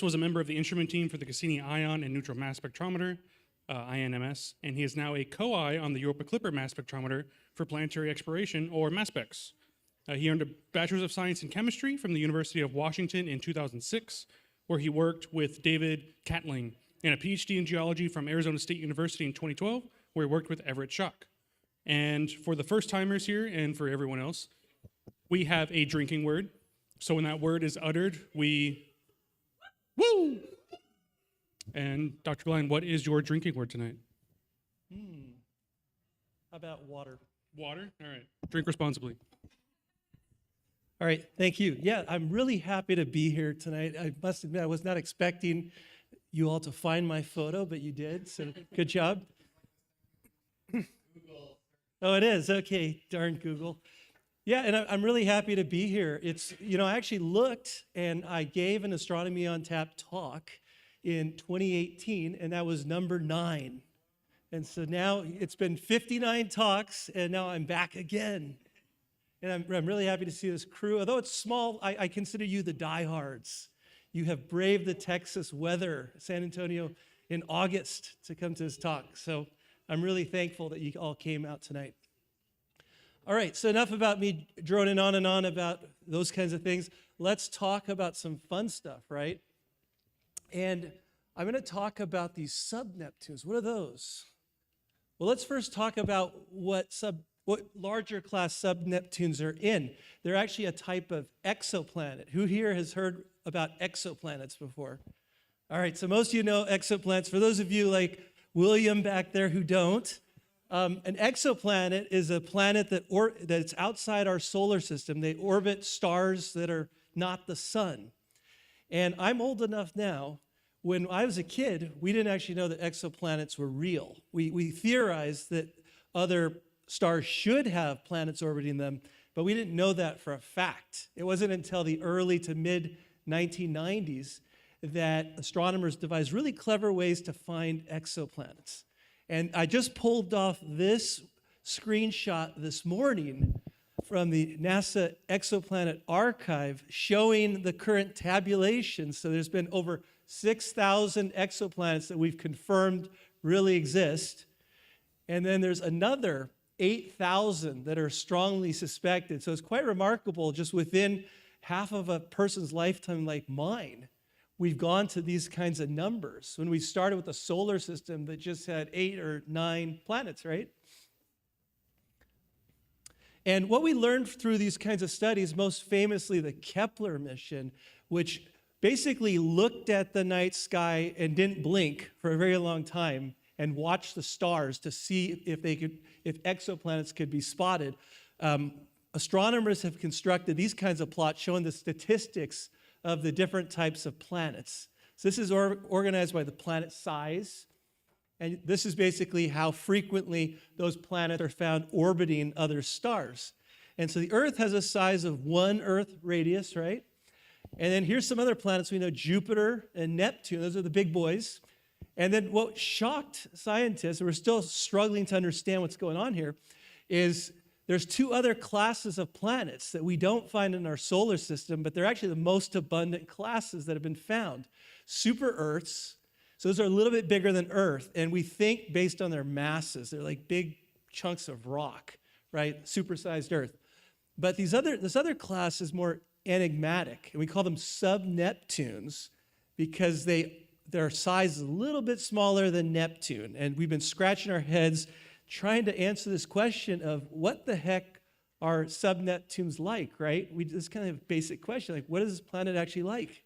was a member of the instrument team for the Cassini Ion and Neutral Mass Spectrometer, INMS, and he is now a co-I on the Europa Clipper Mass Spectrometer for Planetary Exploration, or MASSPEX. He earned a Bachelor's of Science in Chemistry from the University of Washington in 2006, where he worked with David Catling, and a PhD in Geology from Arizona State University in 2012, where he worked with Everett Schock. And for the first-timers here, and for everyone else, we have a drinking word. So when that word is uttered, we woo! And Dr. Glein, what is your drinking word tonight? How about water? Water? All right. Drink responsibly. All right, thank you. Yeah, I'm really happy to be here tonight. I must admit, I was not expecting you all to find my photo, but you did, so good job. Google. Oh, it is? Okay, darn Google. Yeah, and I'm really happy to be here. It's, I actually looked and I gave an Astronomy on Tap talk in 2018, and that was number 9. And so now it's been 59 talks, and now I'm back again. And I'm really happy to see this crew. Although it's small, I consider you the diehards. You have braved the Texas weather, San Antonio, in August to come to this talk. So I'm really thankful that you all came out tonight. All right, so enough about me droning on and on about those kinds of things. Let's talk about some fun stuff, right? And I'm going to talk about these Sub-Neptunes. What are those? Well, let's first talk about what larger class Sub-Neptunes are in. They're actually a type of exoplanet. Who here has heard about exoplanets before? All right, so most of you know exoplanets. For those of you like William back there who don't, an exoplanet is a planet that's outside our solar system. They orbit stars that are not the sun. And I'm old enough now. When I was a kid, we didn't actually know that exoplanets were real. We theorized that other stars should have planets orbiting them, but we didn't know that for a fact. It wasn't until the early to mid 1990s that astronomers devised really clever ways to find exoplanets. And I just pulled off this screenshot this morning from the NASA Exoplanet Archive showing the current tabulation. So there's been over 6,000 exoplanets that we've confirmed really exist. And then there's another 8,000 that are strongly suspected. So it's quite remarkable, just within half of a person's lifetime like mine, we've gone to these kinds of numbers. When we started with a solar system that just had 8 or 9 planets, right? And what we learned through these kinds of studies, most famously the Kepler mission, which basically looked at the night sky and didn't blink for a very long time and watched the stars to see if exoplanets could be spotted. Astronomers have constructed these kinds of plots showing the statistics of the different types of planets. So this is organized by the planet size. And this is basically how frequently those planets are found orbiting other stars. And so the Earth has a size of 1 Earth radius, right? And then here's some other planets we know, Jupiter and Neptune. Those are the big boys. And then what shocked scientists, and we're still struggling to understand what's going on here, is there's 2 other classes of planets that we don't find in our solar system, but they're actually the most abundant classes that have been found. Super Earths. So those are a little bit bigger than Earth, and we think based on their masses, they're like big chunks of rock, right? Supersized Earth. But this other class is more enigmatic, and we call them Sub-Neptunes because their size is a little bit smaller than Neptune. And we've been scratching our heads trying to answer this question of what the heck are Sub-Neptunes like, right? This kind of basic question, like what is this planet actually like?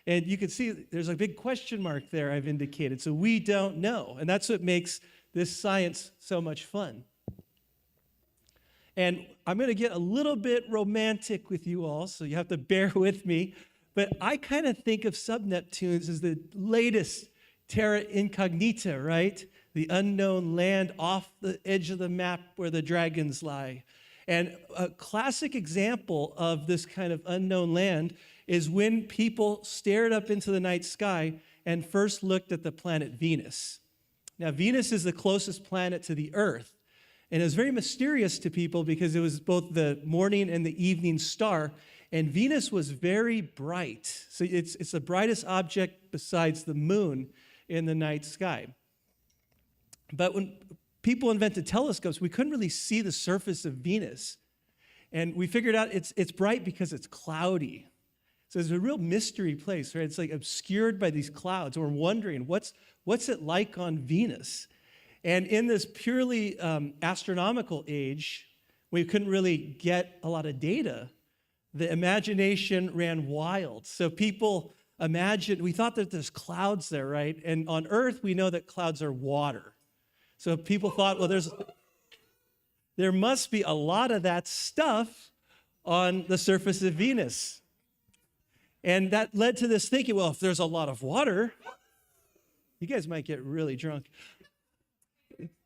And you can see there's a big question mark there I've indicated. So we don't know. And that's what makes this science so much fun. And I'm going to get a little bit romantic with you all, so you have to bear with me. But I kind of think of Sub-Neptunes as the latest terra incognita, right? The unknown land off the edge of the map where the dragons lie. And a classic example of this kind of unknown land is when people stared up into the night sky and first looked at the planet Venus. Now, Venus is the closest planet to the Earth. And it was very mysterious to people because it was both the morning and the evening star. And Venus was very bright. So it's the brightest object besides the moon in the night sky. But when people invented telescopes, we couldn't really see the surface of Venus. And we figured out it's bright because it's cloudy. So it's a real mystery place, right? It's like obscured by these clouds. And we're wondering, what's it like on Venus? And in this purely astronomical age, we couldn't really get a lot of data. The imagination ran wild. So people imagined, we thought that there's clouds there, right? And on Earth, we know that clouds are water. So people thought, well, there must be a lot of that stuff on the surface of Venus. And that led to this thinking, well, if there's a lot of water, you guys might get really drunk,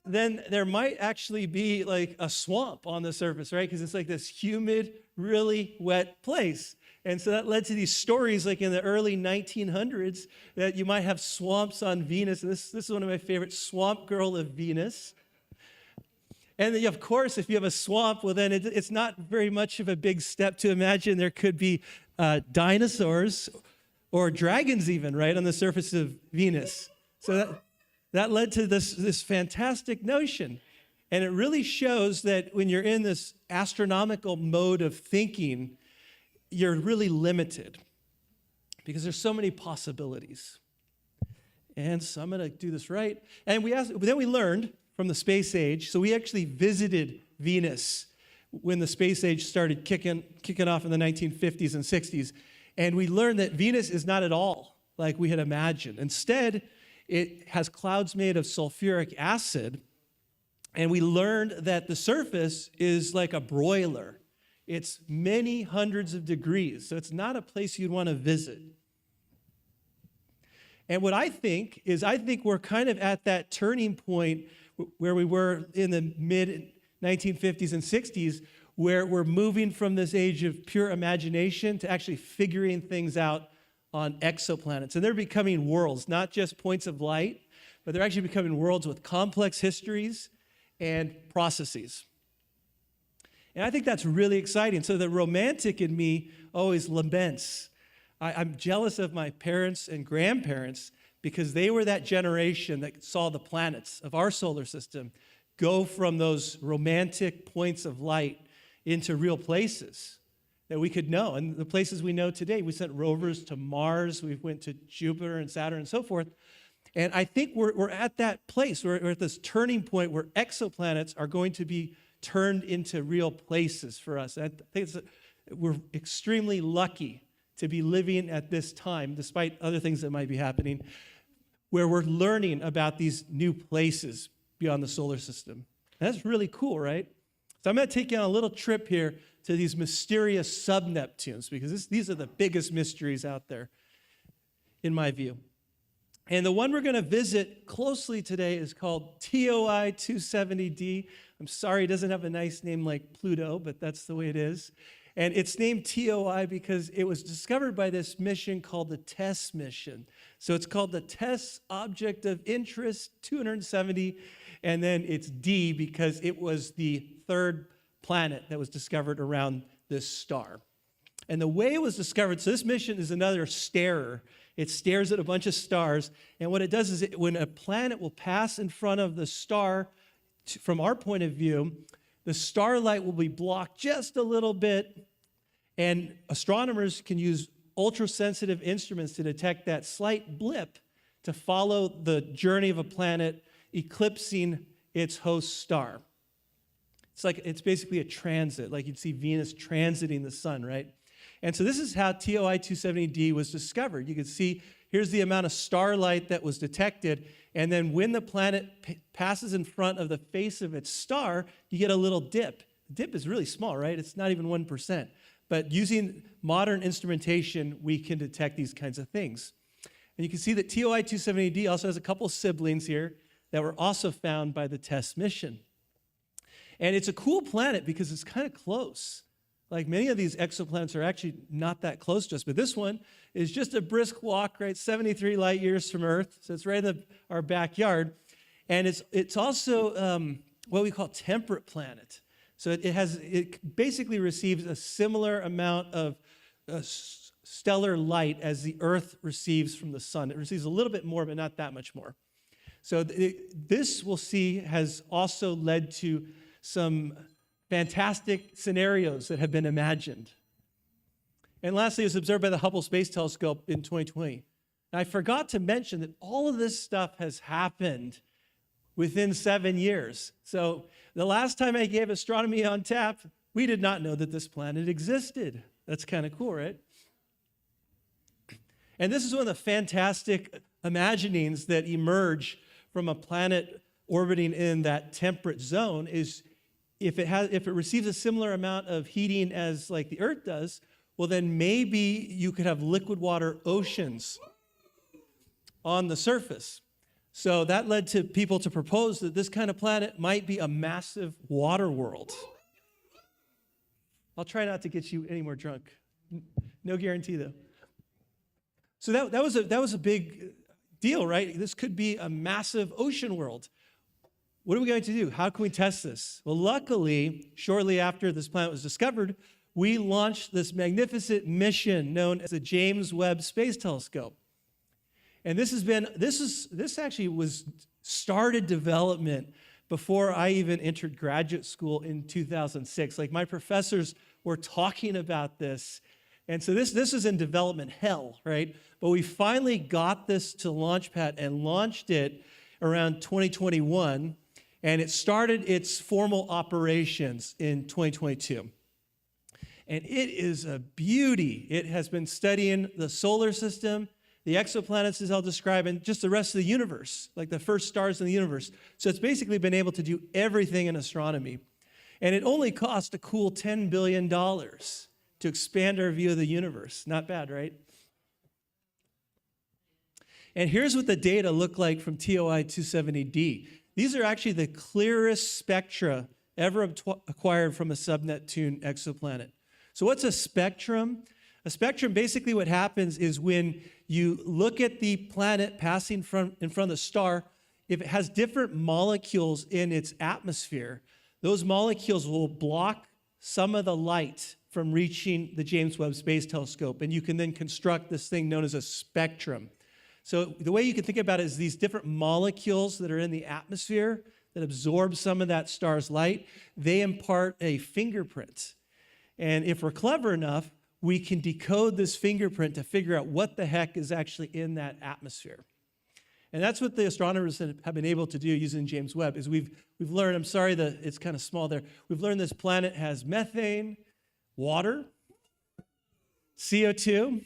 then there might actually be like a swamp on the surface, right? Because it's like this humid, really wet place. And so that led to these stories like in the early 1900s that you might have swamps on Venus. And this is one of my favorites, Swamp Girl of Venus. And then, of course, if you have a swamp, well, then it's not very much of a big step to imagine there could be dinosaurs or dragons even, right, on the surface of Venus. So that led to this fantastic notion. And it really shows that when you're in this astronomical mode of thinking, you're really limited because there's so many possibilities. And so I'm going to do this right. And then we learned from the space age. So we actually visited Venus when the space age started kicking off in the 1950s and 60s. And we learned that Venus is not at all like we had imagined. Instead, it has clouds made of sulfuric acid. And we learned that the surface is like a broiler. It's many hundreds of degrees. So it's not a place you'd want to visit. And what I think we're kind of at that turning point where we were in the mid 1950s and 60s, where we're moving from this age of pure imagination to actually figuring things out on exoplanets. And they're becoming worlds, not just points of light, but they're actually becoming worlds with complex histories and processes. And I think that's really exciting. So the romantic in me always laments. I'm jealous of my parents and grandparents because they were that generation that saw the planets of our solar system go from those romantic points of light into real places that we could know. And the places we know today, we sent rovers to Mars, we went to Jupiter and Saturn and so forth. And I think we're at that place, we're at this turning point where exoplanets are going to be turned into real places for us. I think we're extremely lucky to be living at this time, despite other things that might be happening, where we're learning about these new places beyond the solar system. And that's really cool, right? So I'm going to take you on a little trip here to these mysterious sub-Neptunes, because these are the biggest mysteries out there, in my view. And the one we're going to visit closely today is called TOI 270d. I'm sorry it doesn't have a nice name like Pluto, but that's the way it is. And it's named TOI because it was discovered by this mission called the TESS mission. So it's called the TESS Object of Interest 270, and then it's D because it was the third planet that was discovered around this star. And the way it was discovered, so this mission is another starer. It stares at a bunch of stars, and what it does is when a planet will pass in front of the star, from our point of view, the starlight will be blocked just a little bit, and astronomers can use ultra-sensitive instruments to detect that slight blip to follow the journey of a planet eclipsing its host star. It's basically a transit, like you'd see Venus transiting the sun, right? And so this is how TOI 270d was discovered. You can see here's the amount of starlight that was detected, and then when the planet passes in front of the face of its star, you get a little dip. The dip is really small, right? It's not even 1%. But using modern instrumentation, we can detect these kinds of things. And you can see that TOI 270d also has a couple siblings here that were also found by the TESS mission. And it's a cool planet because it's kind of close. Like many of these exoplanets are actually not that close to us, but this one is just a brisk walk, right? 73 light years from Earth, so it's right in our backyard. And it's also what we call temperate planet. So it basically receives a similar amount of stellar light as the Earth receives from the sun. It receives a little bit more, but not that much more. So this, we'll see, has also led to some fantastic scenarios that have been imagined. And lastly, it was observed by the Hubble Space Telescope in 2020. And I forgot to mention that all of this stuff has happened within 7 years. So the last time I gave Astronomy on Tap, we did not know that this planet existed. That's kind of cool, right? And this is one of the fantastic imaginings that emerge from a planet orbiting in that temperate zone is if it receives a similar amount of heating as like the Earth does, well, then maybe you could have liquid water oceans on the surface. So that led to people to propose that this kind of planet might be a massive water world. I'll try not to get you any more drunk. No guarantee, though. So that was a big deal, right? This could be a massive ocean world. What are we going to do? How can we test this? Well, luckily, shortly after this planet was discovered, we launched this magnificent mission known as the James Webb Space Telescope. And this actually was started development before I even entered graduate school in 2006. Like my professors were talking about this. And so this is in development hell, right? But we finally got this to Launchpad and launched it around 2021. And it started its formal operations in 2022. And it is a beauty. It has been studying the solar system, the exoplanets, as I'll describe, and just the rest of the universe, like the first stars in the universe. So it's basically been able to do everything in astronomy. And it only cost a cool $10 billion to expand our view of the universe. Not bad, right? And here's what the data look like from TOI 270D. These are actually the clearest spectra ever acquired from a sub-Neptune exoplanet. So what's a spectrum? A spectrum, basically what happens is when you look at the planet passing in front of the star, if it has different molecules in its atmosphere, those molecules will block some of the light from reaching the James Webb Space Telescope, and you can then construct this thing known as a spectrum. So the way you can think about it is these different molecules that are in the atmosphere that absorb some of that star's light, they impart a fingerprint. And if we're clever enough, we can decode this fingerprint to figure out what the heck is actually in that atmosphere. And that's what the astronomers have been able to do using James Webb, is we've learned, I'm sorry that it's kind of small there, we've learned this planet has methane, water, CO2,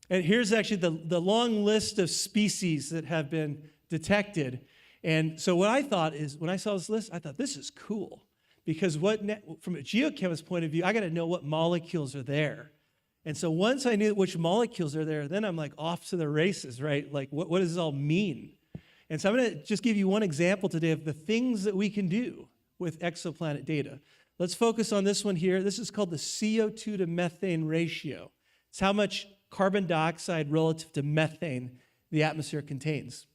and here's actually the long list of species that have been detected. And so what I thought is, when I saw this list, I thought, this is cool. Because from a geochemist's point of view, I got to know what molecules are there. And so once I knew which molecules are there, then I'm like off to the races, right? Like, what does this all mean? And so I'm going to just give you one example today of the things that we can do with exoplanet data. Let's focus on this one here. This is called the CO2 to methane ratio. It's how much carbon dioxide relative to methane the atmosphere contains.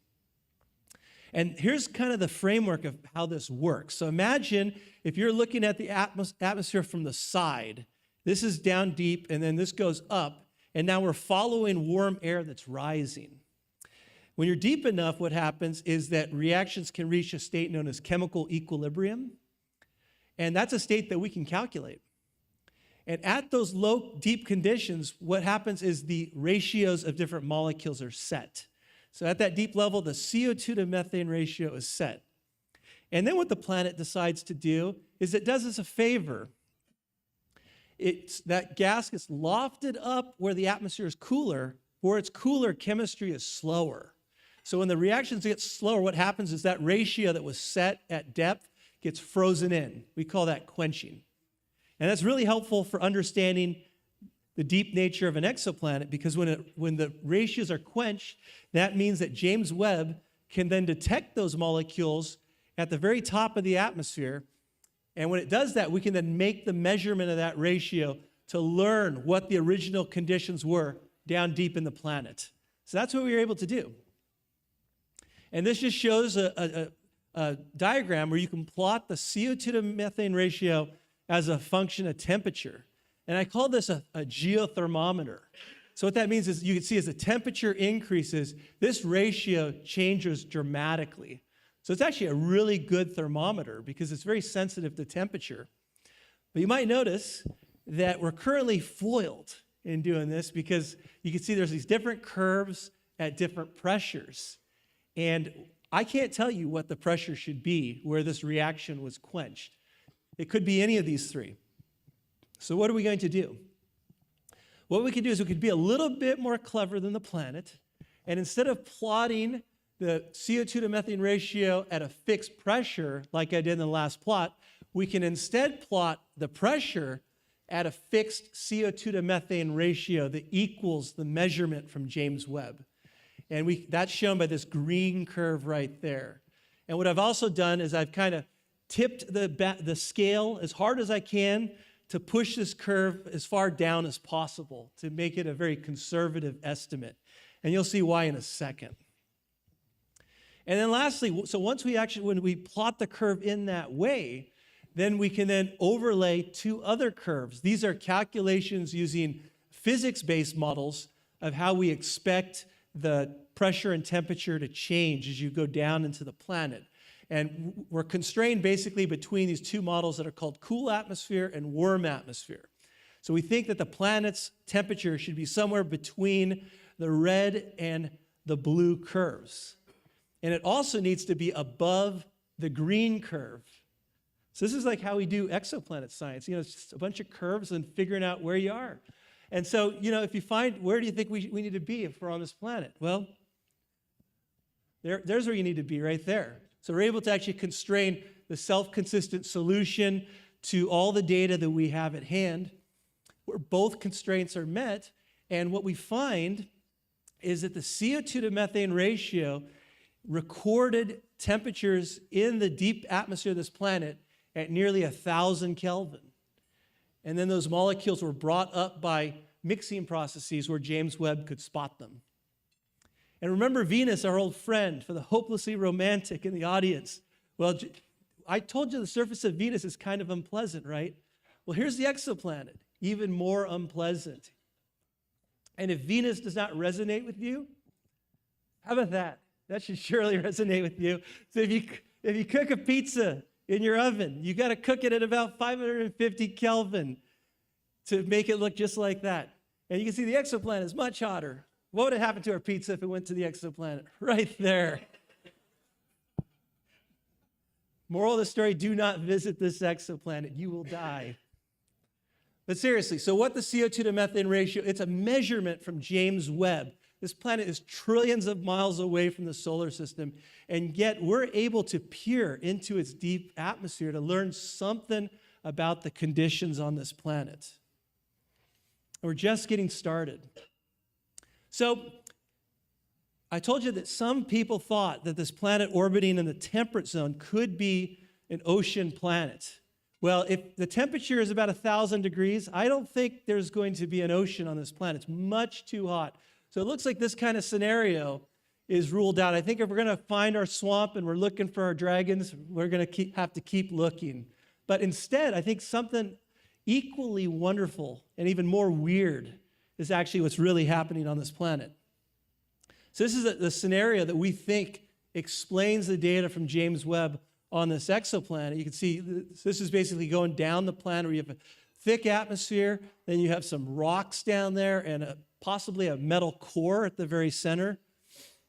And here's kind of the framework of how this works. So imagine if you're looking at the atmosphere from the side, this is down deep, and then this goes up, and now we're following warm air that's rising. When you're deep enough, what happens is that reactions can reach a state known as chemical equilibrium, and that's a state that we can calculate. And at those low, deep conditions, what happens is the ratios of different molecules are set. So at that deep level, the CO2 to methane ratio is set. And then what the planet decides to do is it does us a favor. That gas gets lofted up where the atmosphere is cooler. Where it's cooler, chemistry is slower. So when the reactions get slower, what happens is that ratio that was set at depth gets frozen in. We call that quenching. And that's really helpful for understanding the deep nature of an exoplanet, because when the ratios are quenched, that means that James Webb can then detect those molecules at the very top of the atmosphere. And when it does that, we can then make the measurement of that ratio to learn what the original conditions were down deep in the planet. So that's what we were able to do. And this just shows a diagram where you can plot the CO2 to methane ratio as a function of temperature. And I call this a geothermometer. So what that means is you can see as the temperature increases, this ratio changes dramatically. So it's actually a really good thermometer because it's very sensitive to temperature. But you might notice that we're currently foiled in doing this because you can see there's these different curves at different pressures. And I can't tell you what the pressure should be where this reaction was quenched. It could be any of these three. So what are we going to do? What we could do is we could be a little bit more clever than the planet, and instead of plotting the CO2 to methane ratio at a fixed pressure like I did in the last plot, we can instead plot the pressure at a fixed CO2 to methane ratio that equals the measurement from James Webb. And that's shown by this green curve right there. And what I've also done is I've kind of tipped the scale as hard as I can to push this curve as far down as possible to make it a very conservative estimate. And you'll see why in a second. And then lastly, so once when we plot the curve in that way, then we can then overlay two other curves. These are calculations using physics-based models of how we expect the pressure and temperature to change as you go down into the planet. And we're constrained basically between these two models that are called cool atmosphere and warm atmosphere. So we think that the planet's temperature should be somewhere between the red and the blue curves. And it also needs to be above the green curve. So this is like how we do exoplanet science. It's just a bunch of curves and figuring out where you are. And so, if you find, where do you think we need to be if we're on this planet? Well, there's where you need to be, right there. So we're able to actually constrain the self-consistent solution to all the data that we have at hand, where both constraints are met. And what we find is that the CO2 to methane ratio recorded temperatures in the deep atmosphere of this planet at nearly 1,000 Kelvin. And then those molecules were brought up by mixing processes where James Webb could spot them. And remember Venus, our old friend, for the hopelessly romantic in the audience. Well, I told you the surface of Venus is kind of unpleasant, right? Well, here's the exoplanet, even more unpleasant. And if Venus does not resonate with you, how about that? That should surely resonate with you. So if you cook a pizza in your oven, you got to cook it at about 550 Kelvin to make it look just like that. And you can see the exoplanet is much hotter. What would have happened to our pizza if it went to the exoplanet? Right there. Moral of the story, do not visit this exoplanet. You will die. But seriously, so what the CO2 to methane ratio, it's a measurement from James Webb. This planet is trillions of miles away from the solar system, and yet we're able to peer into its deep atmosphere to learn something about the conditions on this planet. And we're just getting started. So I told you that some people thought that this planet orbiting in the temperate zone could be an ocean planet. Well, if the temperature is about 1,000 degrees, I don't think there's going to be an ocean on this planet. It's much too hot. So it looks like this kind of scenario is ruled out. I think if we're going to find our swamp and we're looking for our dragons, we're going to have to keep looking. But instead, I think something equally wonderful and even more weird is actually what's really happening on this planet. So this is the scenario that we think explains the data from James Webb on this exoplanet. You can see this is basically going down the planet where you have a thick atmosphere, then you have some rocks down there and possibly a metal core at the very center.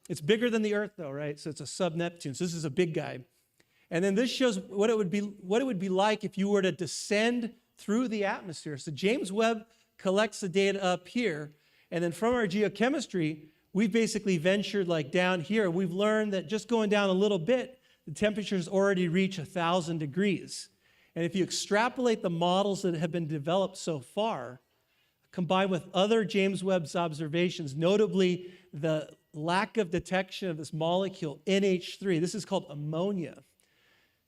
It's bigger than the Earth though, right? So it's a Sub-Neptunes. So this is a big guy. And then this shows what it would be like if you were to descend through the atmosphere. So James Webb collects the data up here, and then from our geochemistry, we've basically ventured like down here. We've learned that just going down a little bit, the temperatures already reach 1,000 degrees. And if you extrapolate the models that have been developed so far, combined with other James Webb's observations, notably the lack of detection of this molecule, NH3, this is called ammonia.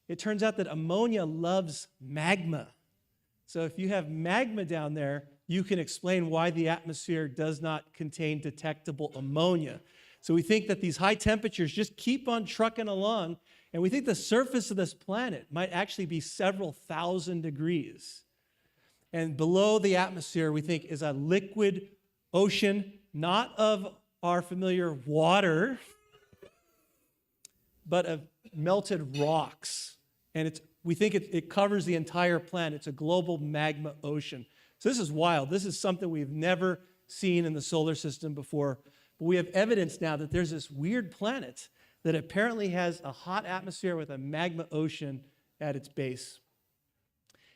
It turns out that ammonia loves magma. So if you have magma down there, you can explain why the atmosphere does not contain detectable ammonia. So we think that these high temperatures just keep on trucking along, and we think the surface of this planet might actually be several thousand degrees. And below the atmosphere, we think, is a liquid ocean, not of our familiar water, but of melted rocks. And we think it covers the entire planet. It's a global magma ocean. So this is wild. This is something we've never seen in the solar system before. But we have evidence now that there's this weird planet that apparently has a hot atmosphere with a magma ocean at its base.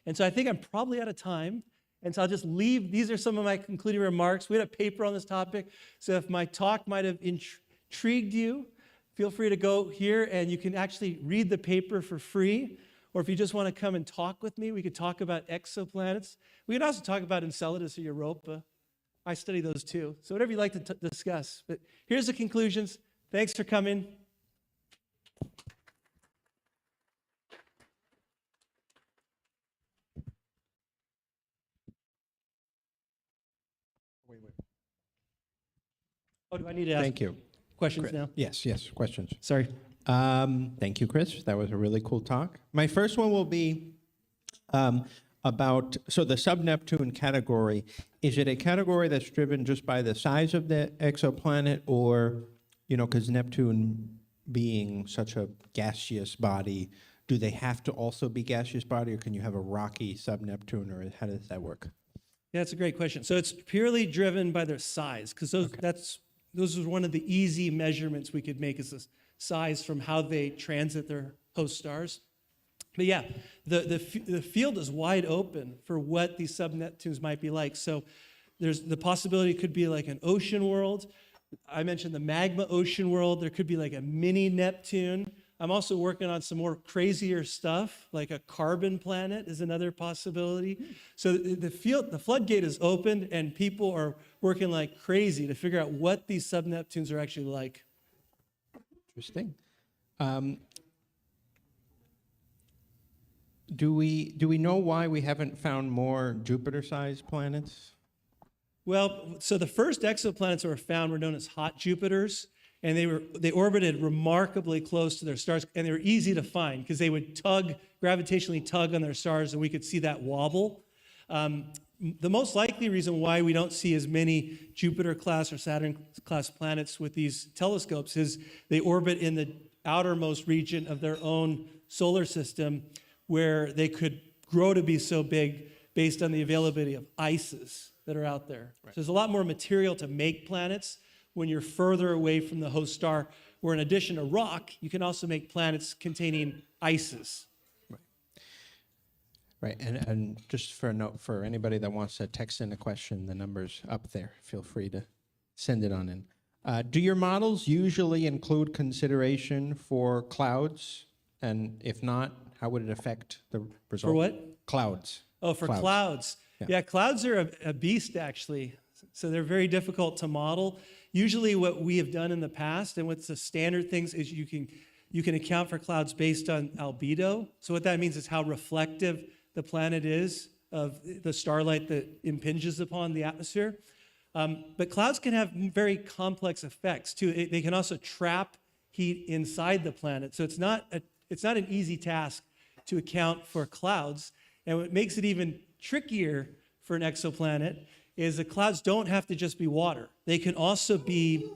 And so I think I'm probably out of time. And so I'll just leave. These are some of my concluding remarks. We had a paper on this topic. So if my talk might have intrigued you, feel free to go here and you can actually read the paper for free. Or if you just want to come and talk with me, we could talk about exoplanets. We could also talk about Enceladus or Europa. I study those too. So whatever you'd like to discuss. But here's the conclusions. Thanks for coming. Oh, do I need to ask Thank you. questions now? Yes, questions. Sorry. Thank you, Chris. That was a really cool talk. My first one will be about, so the Sub-Neptune category, is it a category that's driven just by the size of the exoplanet, or, because Neptune being such a gaseous body, do they have to also be gaseous body, or can you have a rocky Sub-Neptune, or how does that work? Yeah, that's a great question. So it's purely driven by their size, because those are one of the easy measurements we could make, is the size from how they transit their host stars. But yeah, the field is wide open for what these sub-Neptunes might be like. So there's the possibility it could be like an ocean world. I mentioned the magma ocean world. There could be like a mini Neptune. I'm also working on some more crazier stuff, like a carbon planet is another possibility. So the floodgate is open, and people are working like crazy to figure out what these sub-Neptunes are actually like. Interesting. Do we know why we haven't found more Jupiter-sized planets? Well, so the first exoplanets that were found were known as hot Jupiters, and they orbited remarkably close to their stars, and they were easy to find because they would gravitationally tug on their stars, and we could see that wobble. The most likely reason why we don't see as many Jupiter-class or Saturn-class planets with these telescopes is they orbit in the outermost region of their own solar system, where they could grow to be so big based on the availability of ices that are out there. Right. So there's a lot more material to make planets when you're further away from the host star, where in addition to rock, you can also make planets containing ices. Right, and just for a note, for anybody that wants to text in a question, the number's up there. Feel free to send it on in. Do your models usually include consideration for clouds? And if not, how would it affect the result? For what? Clouds. Oh, for clouds. Yeah, clouds are a beast, actually. So they're very difficult to model. Usually what we have done in the past, and what's the standard things, is you can account for clouds based on albedo. So what that means is how reflective the planet is of the starlight that impinges upon the atmosphere. But clouds can have very complex effects, too. They can also trap heat inside the planet. So it's not an easy task to account for clouds. And what makes it even trickier for an exoplanet is the clouds don't have to just be water. They can also be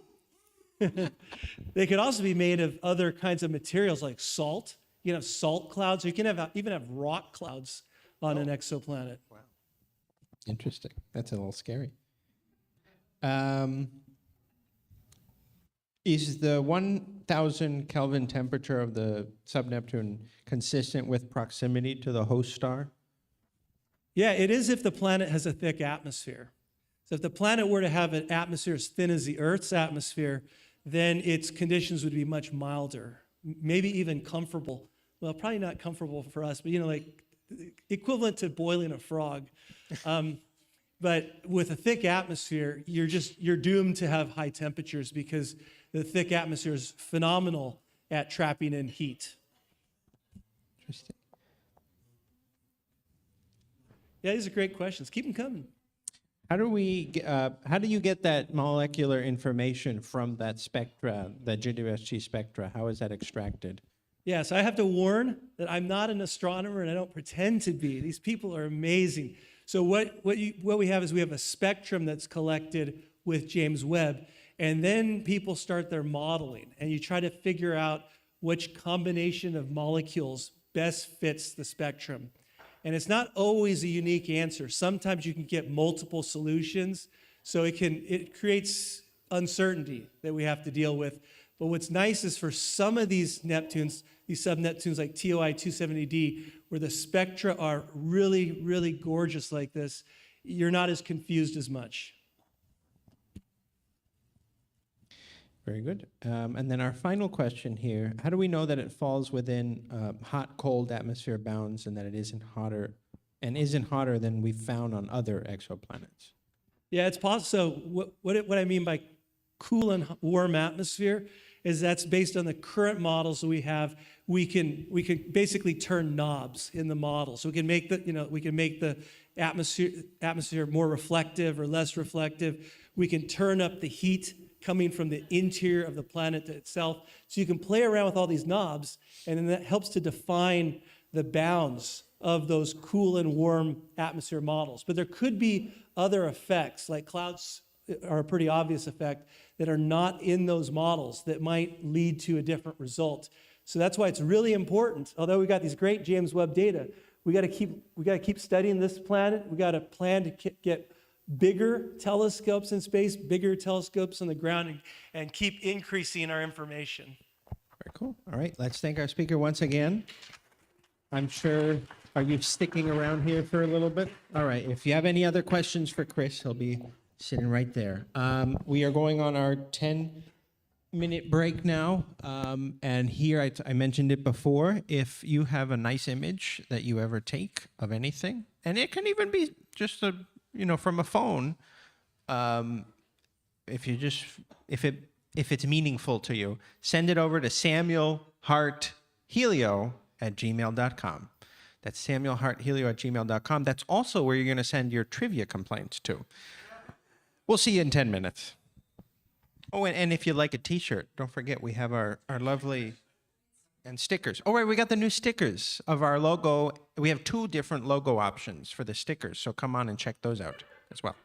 made of other kinds of materials like salt. You can have salt clouds, or you can even have rock clouds on an exoplanet. Wow. Interesting. That's a little scary. Is the 1,000 Kelvin temperature of the sub-Neptune consistent with proximity to the host star? Yeah, it is if the planet has a thick atmosphere. So if the planet were to have an atmosphere as thin as the Earth's atmosphere, then its conditions would be much milder, maybe even comfortable. Well, probably not comfortable for us, but like equivalent to boiling a frog. But with a thick atmosphere, you're doomed to have high temperatures because the thick atmosphere is phenomenal at trapping in heat. Interesting. Yeah, these are great questions. Keep them coming. How do you get that molecular information from that spectra, the JWST spectra? How is that extracted? Yeah, so I have to warn that I'm not an astronomer and I don't pretend to be. These people are amazing. So what we have is we have a spectrum that's collected with James Webb, and then people start their modeling, and you try to figure out which combination of molecules best fits the spectrum. And it's not always a unique answer. Sometimes you can get multiple solutions, so it creates uncertainty that we have to deal with. But what's nice is for some of these Neptunes, these sub-Neptunes like TOI 270d, where the spectra are really, really gorgeous like this, you're not as confused as much. Very good. And then our final question here, how do we know that it falls within hot, cold atmosphere bounds and that it isn't hotter than we've found on other exoplanets? Yeah, it's possible. So what I mean by cool and warm atmosphere is that's based on the current models that we have. We can basically turn knobs in the model. So we can make the atmosphere more reflective or less reflective. We can turn up the heat coming from the interior of the planet itself. So you can play around with all these knobs, and then that helps to define the bounds of those cool and warm atmosphere models. But there could be other effects, like clouds are a pretty obvious effect, that are not in those models that might lead to a different result. So that's why it's really important, although we got these great James Webb data, we got to keep studying this planet. We got to plan to get bigger telescopes in space, bigger telescopes on the ground, and keep increasing our information. Very cool. All right, let's thank our speaker once again. I'm sure, are you sticking around here for a little bit? All right, if you have any other questions for Chris, he'll be sitting right there. We are going on our 10-minute break now. And here, I mentioned it before, if you have a nice image that you ever take of anything, and it can even be just from a phone, if it's meaningful to you, send it over to samuelharthelio@gmail.com. That's samuelharthelio@gmail.com. That's also where you're going to send your trivia complaints to. We'll see you in 10 minutes. Oh, and if you like a t-shirt, don't forget we have our lovely and stickers. Oh, right, we got the new stickers of our logo. We have 2 different logo options for the stickers, so come on and check those out as well.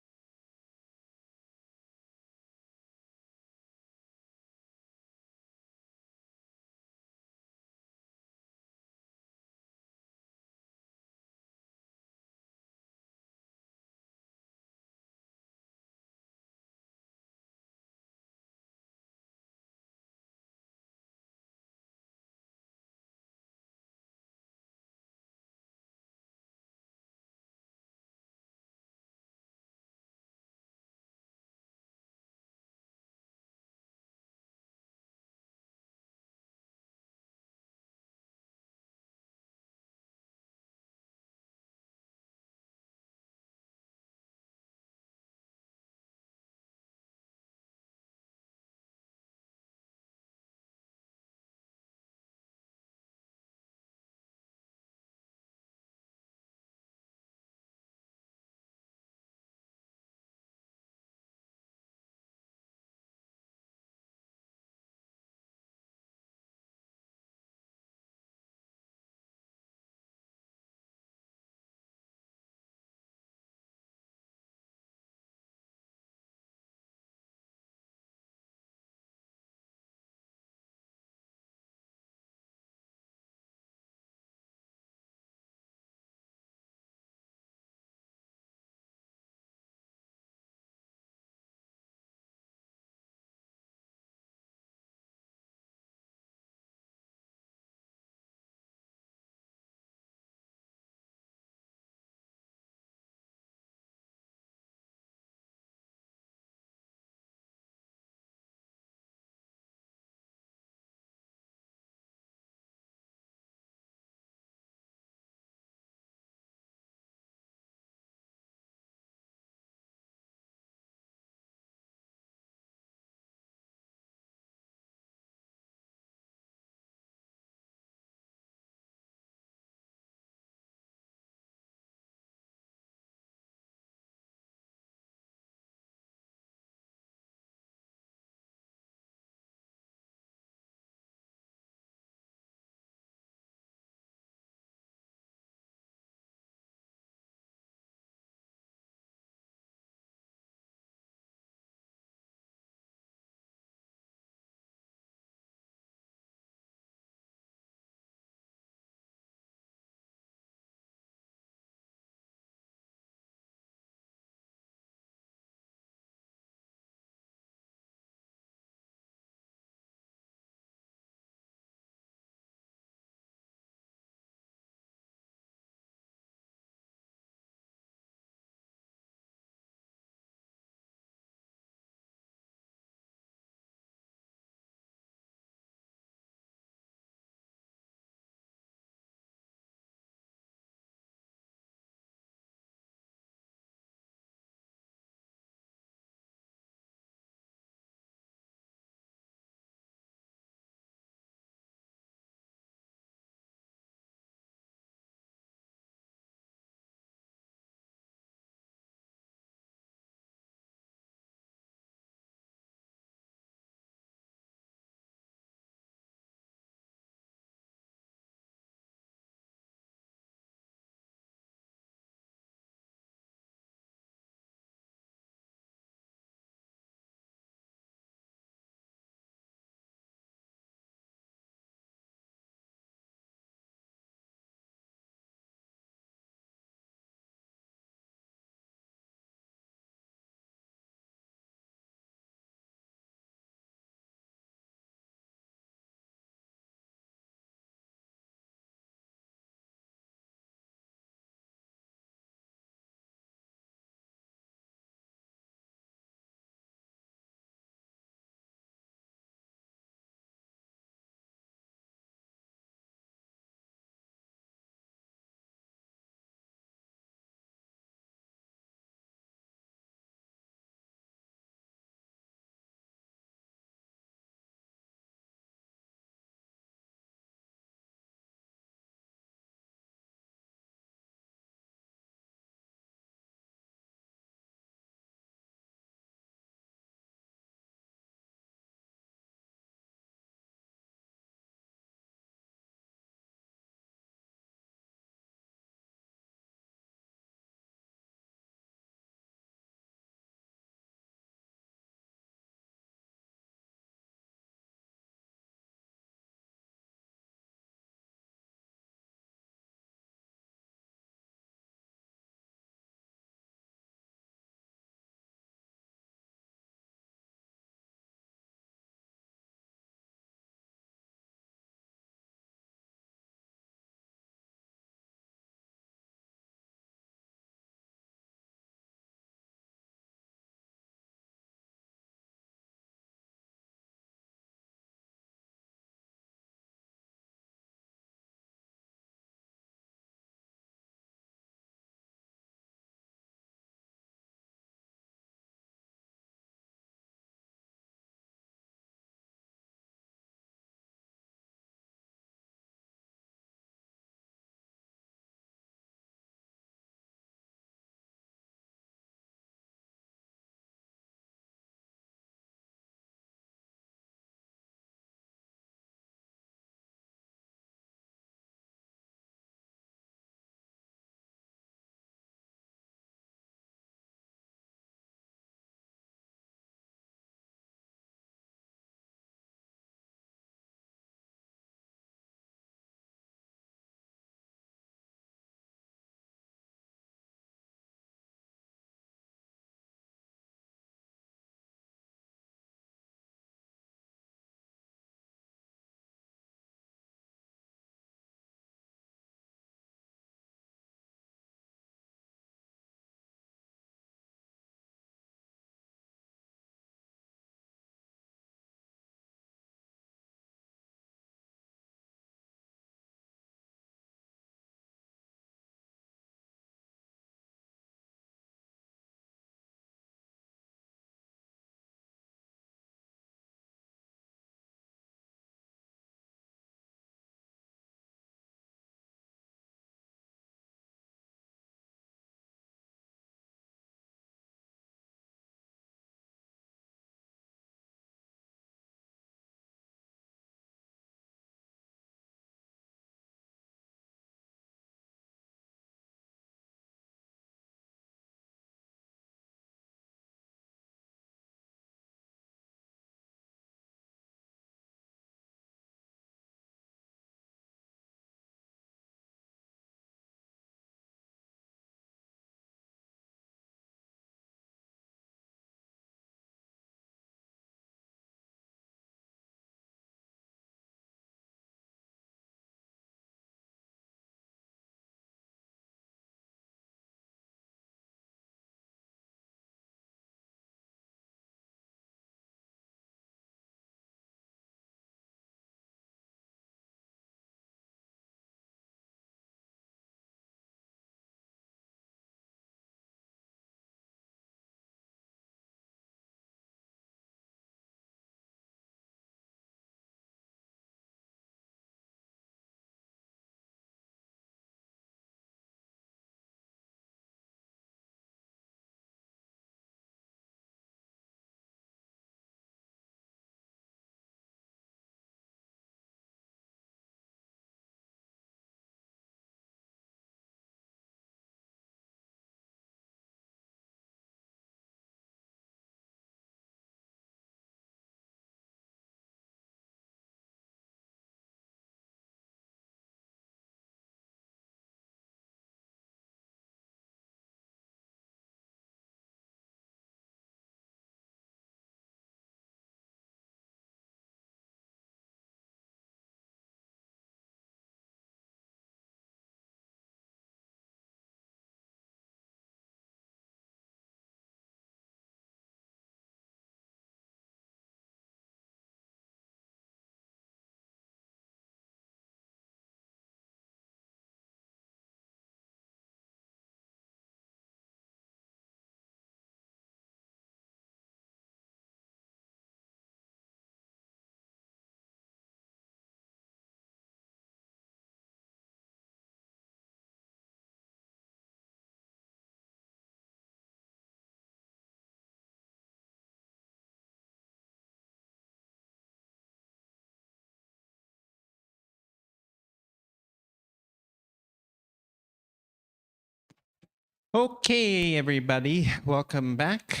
Okay, everybody, welcome back.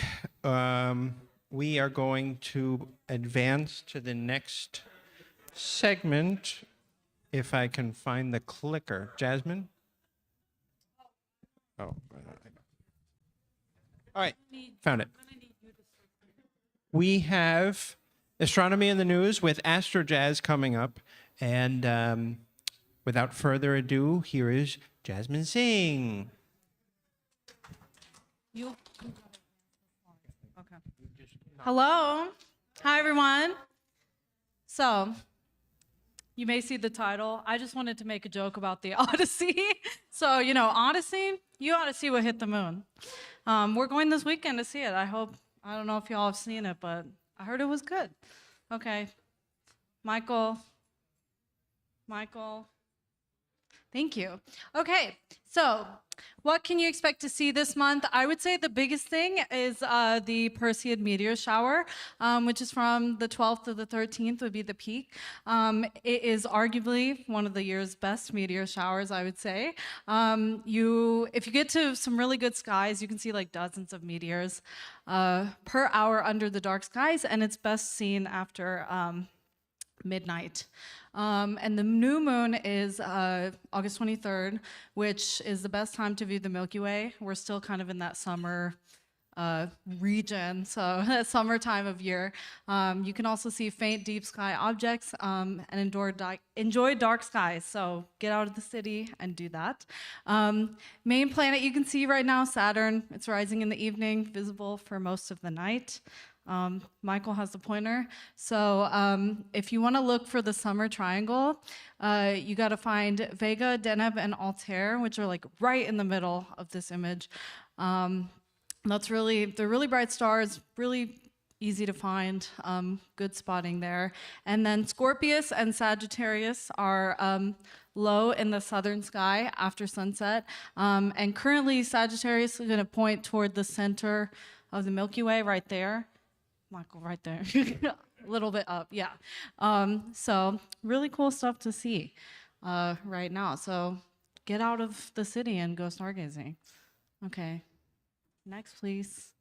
We are going to advance to the next segment. If I can find the clicker. Jasmine? Oh, all right, found it. We have Astronomy in the News with Astro Jazz coming up. And without further ado, here is Jasmine Singh. You. Okay. Hello. Hi, everyone. So, you may see the title. I just wanted to make a joke about the Odyssey. So, Odyssey, you ought to see what hit the moon. We're going this weekend to see it. I don't know if y'all have seen it, but I heard it was good. Okay. Michael. Thank you. Okay, so what can you expect to see this month? I would say the biggest thing is the Perseid meteor shower, which is from the 12th to the 13th would be the peak. It is arguably one of the year's best meteor showers, I would say. If you get to some really good skies, you can see like dozens of meteors per hour under the dark skies, and it's best seen after midnight. And the new moon is August 23rd, which is the best time to view the Milky Way. We're still kind of in that summer region, so summer time of year. You can also see faint deep sky objects and enjoy dark skies, so get out of the city and do that. Main planet you can see right now, Saturn. It's rising in the evening, visible for most of the night. Michael has the pointer. So if you want to look for the summer triangle, you got to find Vega, Deneb, and Altair, which are like right in the middle of this image. They're really bright stars, really easy to find, good spotting there. And then Scorpius and Sagittarius are low in the southern sky after sunset. And currently Sagittarius is going to point toward the center of the Milky Way right there. Michael, right there. A little bit up, yeah. So really cool stuff to see right now. So get out of the city and go stargazing. Okay, next, please.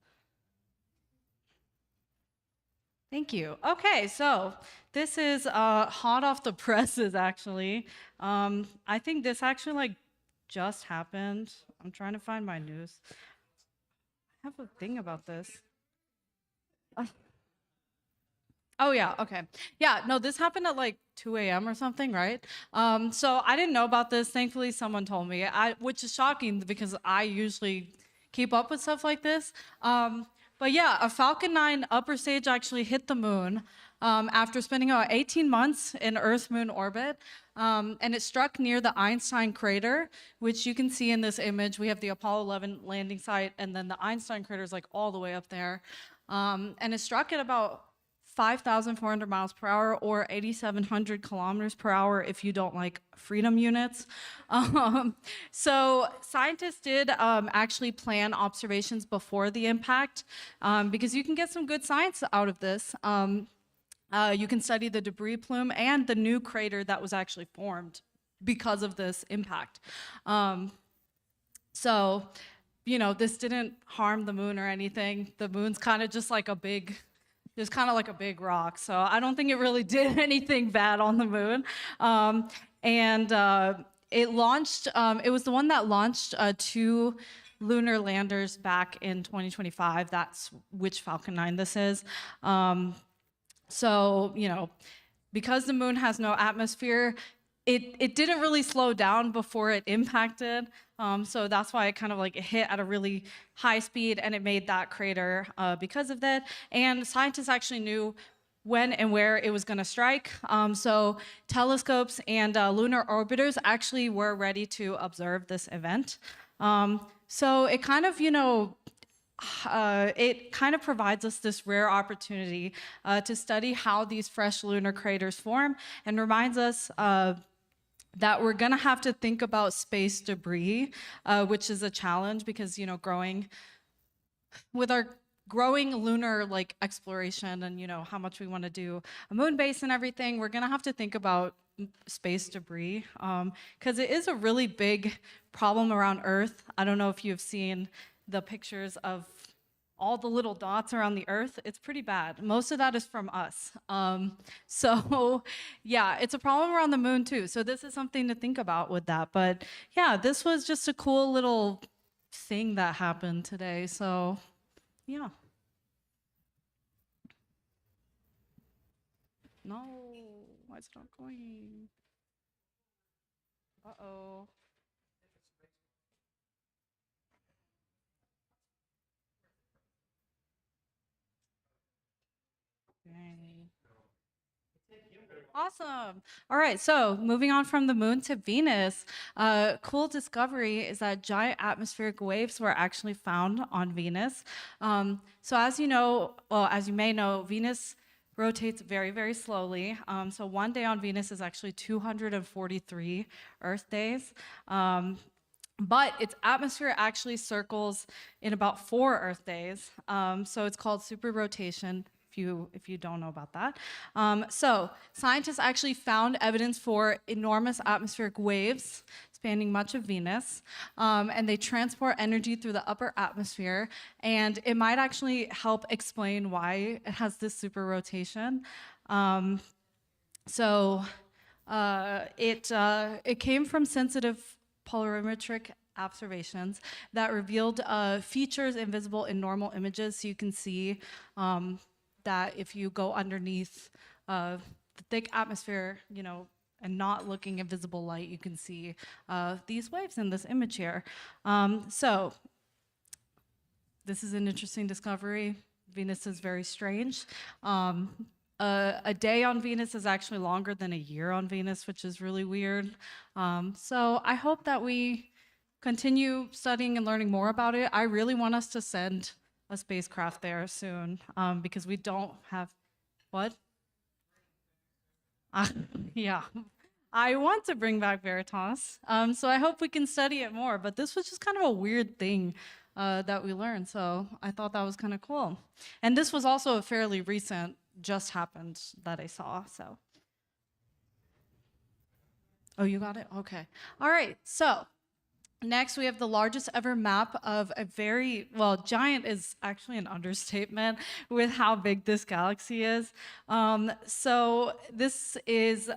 Thank you. Okay, so this is hot off the presses, actually. I think this actually just happened. I'm trying to find my news. I have a thing about this. Oh yeah, okay. Yeah, no, this happened at like 2 a.m. or something, right? So I didn't know about this. Thankfully, someone told me, which is shocking because I usually keep up with stuff like this. But yeah, a Falcon 9 upper stage actually hit the moon after spending about 18 months in Earth-Moon orbit. And it struck near the Einstein crater, which you can see in this image. We have the Apollo 11 landing site, and then the Einstein crater is like all the way up there. And it struck at about 5,400 miles per hour or 8,700 kilometers per hour if you don't like freedom units. So scientists did actually plan observations before the impact because you can get some good science out of this. You can study the debris plume and the new crater that was actually formed because of this impact. So, this didn't harm the moon or anything. The moon's kind of just like a big rock. So I don't think it really did anything bad on the moon. It launched, it was the one that launched 2 lunar landers back in 2025. That's which Falcon 9 this is. So, because the moon has no atmosphere, it didn't really slow down before it impacted. So that's why it kind of like hit at a really high speed and it made that crater because of that. And scientists actually knew when and where it was going to strike. So telescopes and lunar orbiters actually were ready to observe this event. So it kind of, it kind of provides us this rare opportunity to study how these fresh lunar craters form and reminds us that we're going to have to think about space debris, which is a challenge because, growing with our growing lunar exploration and how much we want to do a moon base and everything, we're going to have to think about space debris, because it is a really big problem around Earth. I don't know if you've seen the pictures of all the little dots around the Earth. It's pretty bad. Most of that is from us. So yeah, it's a problem around the moon too. So this is something to think about with that. But yeah, this was just a cool little thing that happened today. So yeah. No, why is it not going? Uh-oh. Dang. Awesome. All right, so moving on from the moon to Venus, cool discovery is that giant atmospheric waves were actually found on Venus. So as you know, well, as you may know, Venus rotates very, very slowly. So one day on Venus is actually 243 Earth days. But its atmosphere actually circles in about 4 Earth days. So it's called superrotation, if you don't know about that. So scientists actually found evidence for enormous atmospheric waves spanning much of Venus, and they transport energy through the upper atmosphere, and it might actually help explain why it has this superrotation. It came from sensitive polarimetric observations that revealed features invisible in normal images. So you can see that if you go underneath the thick atmosphere, and not looking at visible light, you can see these waves in this image here. So this is an interesting discovery. Venus is very strange. A day on Venus is actually longer than a year on Venus, which is really weird. So I hope that we continue studying and learning more about it. I really want us to send a spacecraft there soon, because we don't have, what? Yeah, I want to bring back Veritas. So I hope we can study it more, but this was just kind of a weird thing that we learned. So I thought that was kind of cool. And this was also a fairly recent, just happened that I saw, so. Oh, you got it? Okay. All right, so next, we have the largest ever map of a giant is actually an understatement with how big this galaxy is. So this is,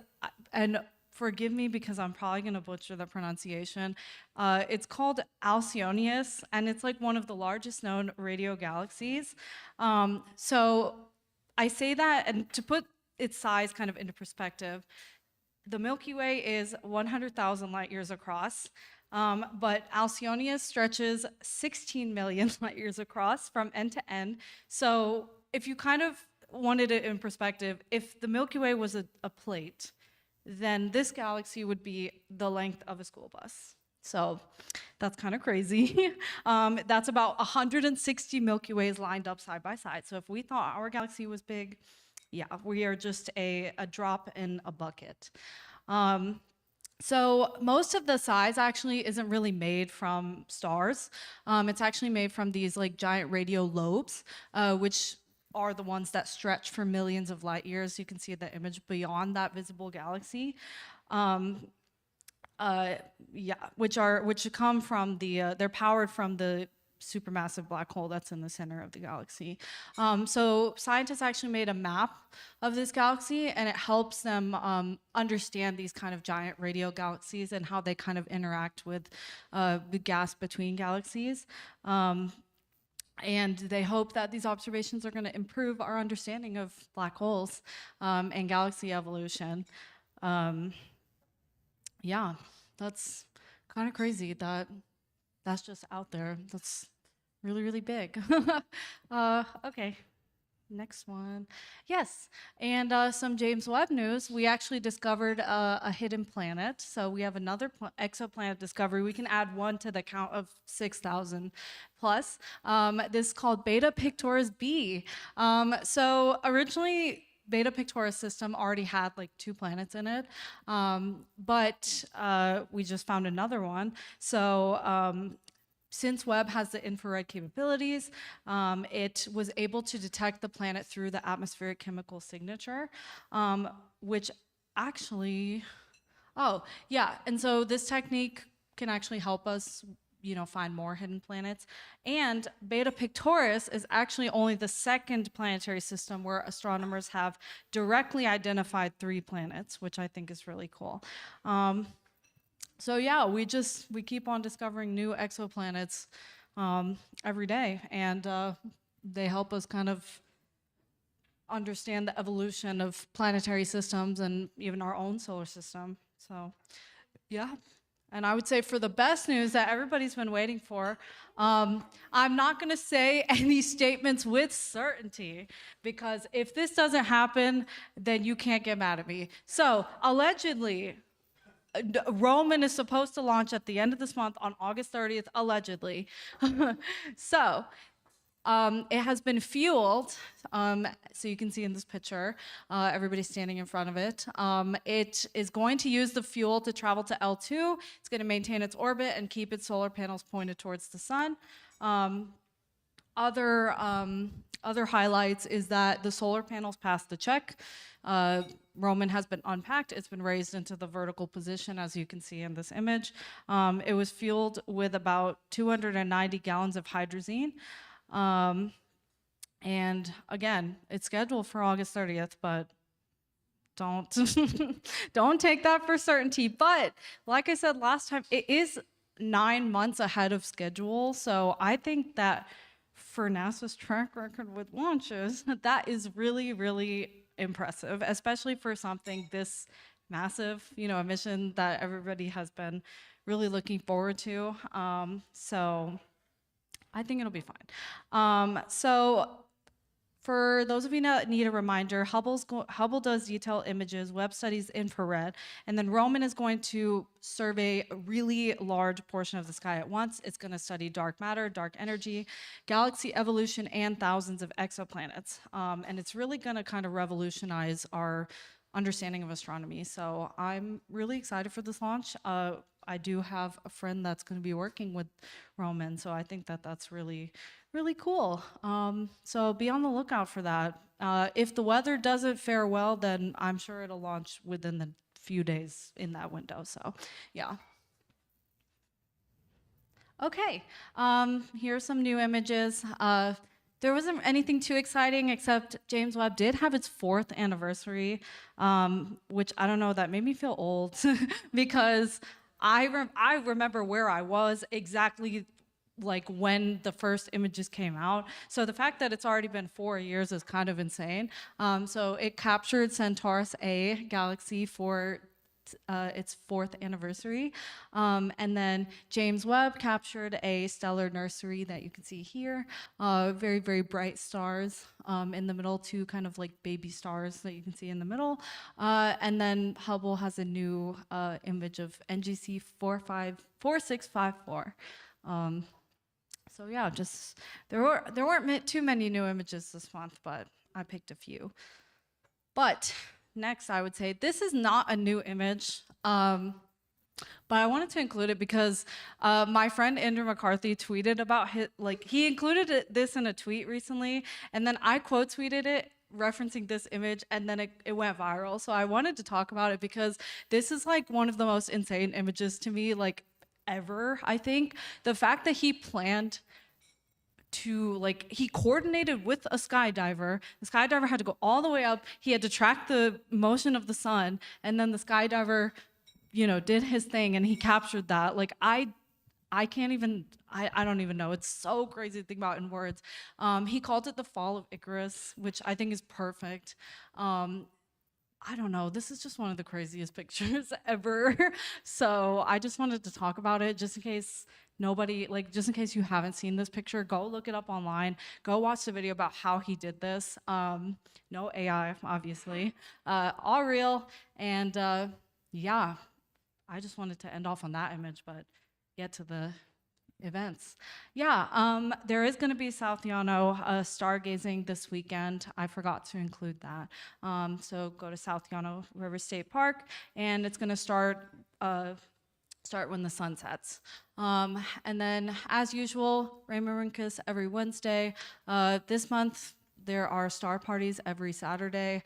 and forgive me because I'm probably going to butcher the pronunciation. It's called Alcyonius, and it's like one of the largest known radio galaxies. So I say that, and to put its size kind of into perspective, the Milky Way is 100,000 light years across. But Alcyonius stretches 16 million light years across from end to end. So if you kind of wanted it in perspective, if the Milky Way was a plate, then this galaxy would be the length of a school bus. So that's kind of crazy. That's about 160 Milky Ways lined up side by side. So if we thought our galaxy was big, yeah, we are just a drop in a bucket. So most of the size actually isn't really made from stars. It's actually made from these like giant radio lobes, which are the ones that stretch for millions of light years. You can see the image beyond that visible galaxy. Which come from they're powered from the supermassive black hole that's in the center of the galaxy. So scientists actually made a map of this galaxy, and it helps them understand these kind of giant radio galaxies and how they kind of interact with the gas between galaxies. And they hope that these observations are going to improve our understanding of black holes and galaxy evolution. Yeah, that's kind of crazy that that's just out there. That's really, really big. Okay, next one. Yes, and some James Webb news. We actually discovered a hidden planet. So we have another exoplanet discovery. We can add one to the count of 6,000 plus. This is called Beta Pictoris b. So originally, Beta Pictoris system already had like 2 planets in it, but we just found another one. So since Webb has the infrared capabilities, it was able to detect the planet through the atmospheric chemical signature, which actually, oh, yeah. And so this technique can actually help us, find more hidden planets. And Beta Pictoris is actually only the second planetary system where astronomers have directly identified 3 planets, which I think is really cool. So yeah, we keep on discovering new exoplanets every day, and they help us kind of understand the evolution of planetary systems and even our own solar system. So, yeah. And I would say for the best news that everybody's been waiting for, I'm not going to say any statements with certainty, because if this doesn't happen, then you can't get mad at me. So, allegedly, Roman is supposed to launch at the end of this month on August 30th, allegedly. So, it has been fueled, so you can see in this picture, everybody's standing in front of it. It is going to use the fuel to travel to L2. It's going to maintain its orbit and keep its solar panels pointed towards the sun. Other highlights is that the solar panels passed the check. Roman has been unpacked. It's been raised into the vertical position, as you can see in this image. It was fueled with about 290 gallons of hydrazine. And again, it's scheduled for August 30th, but don't don't take that for certainty. But like I said last time, it is 9 months ahead of schedule. So I think that for NASA's track record with launches, that is really, really impressive, especially for something this massive, a mission that everybody has been really looking forward to. So I think it'll be fine. So for those of you that need a reminder, Hubble does detailed images, Webb studies infrared, and then Roman is going to survey a really large portion of the sky at once. It's going to study dark matter, dark energy, galaxy evolution, and thousands of exoplanets. And it's really going to kind of revolutionize our understanding of astronomy. So I'm really excited for this launch. I do have a friend that's going to be working with Roman, so I think that that's really, really cool. So be on the lookout for that. If the weather doesn't fare well, then I'm sure it'll launch within the few days in that window. So, yeah. Okay, here are some new images. There wasn't anything too exciting, except James Webb did have its 4th anniversary, which I don't know, that made me feel old because I remember where I was exactly like when the first images came out. So the fact that it's already been 4 years is kind of insane. So it captured Centaurus A galaxy for its 4th anniversary. And then James Webb captured a stellar nursery that you can see here. Very, very bright stars in the middle, 2 kind of like baby stars that you can see in the middle. And then Hubble has a new image of NGC 4654. So yeah, just there weren't too many new images this month, but I picked a few. But next, I would say this is not a new image, but I wanted to include it because my friend Andrew McCarthy tweeted about he included this in a tweet recently, and then I quote tweeted it referencing this image, and then it went viral. So I wanted to talk about it because this is like one of the most insane images to me, like ever. I think the fact that he planned to he coordinated with a skydiver. The skydiver had to go all the way up. He had to track the motion of the sun, and then the skydiver, did his thing, and he captured that. Like I can't even. I don't even know. It's so crazy to think about in words. He called it the Fall of Icarus, which I think is perfect. I don't know. This is just one of the craziest pictures ever. So I just wanted to talk about it just in case just in case you haven't seen this picture, go look it up online. Go watch the video about how he did this. No AI, obviously. All real. And yeah, I just wanted to end off on that image, but get to the events. Yeah, there is going to be South Yano stargazing this weekend. I forgot to include that. So go to South Yano River State Park, and it's going to start when the sun sets. And then, as usual, Rainbow Rinkus every Wednesday. This month, there are star parties every Saturday.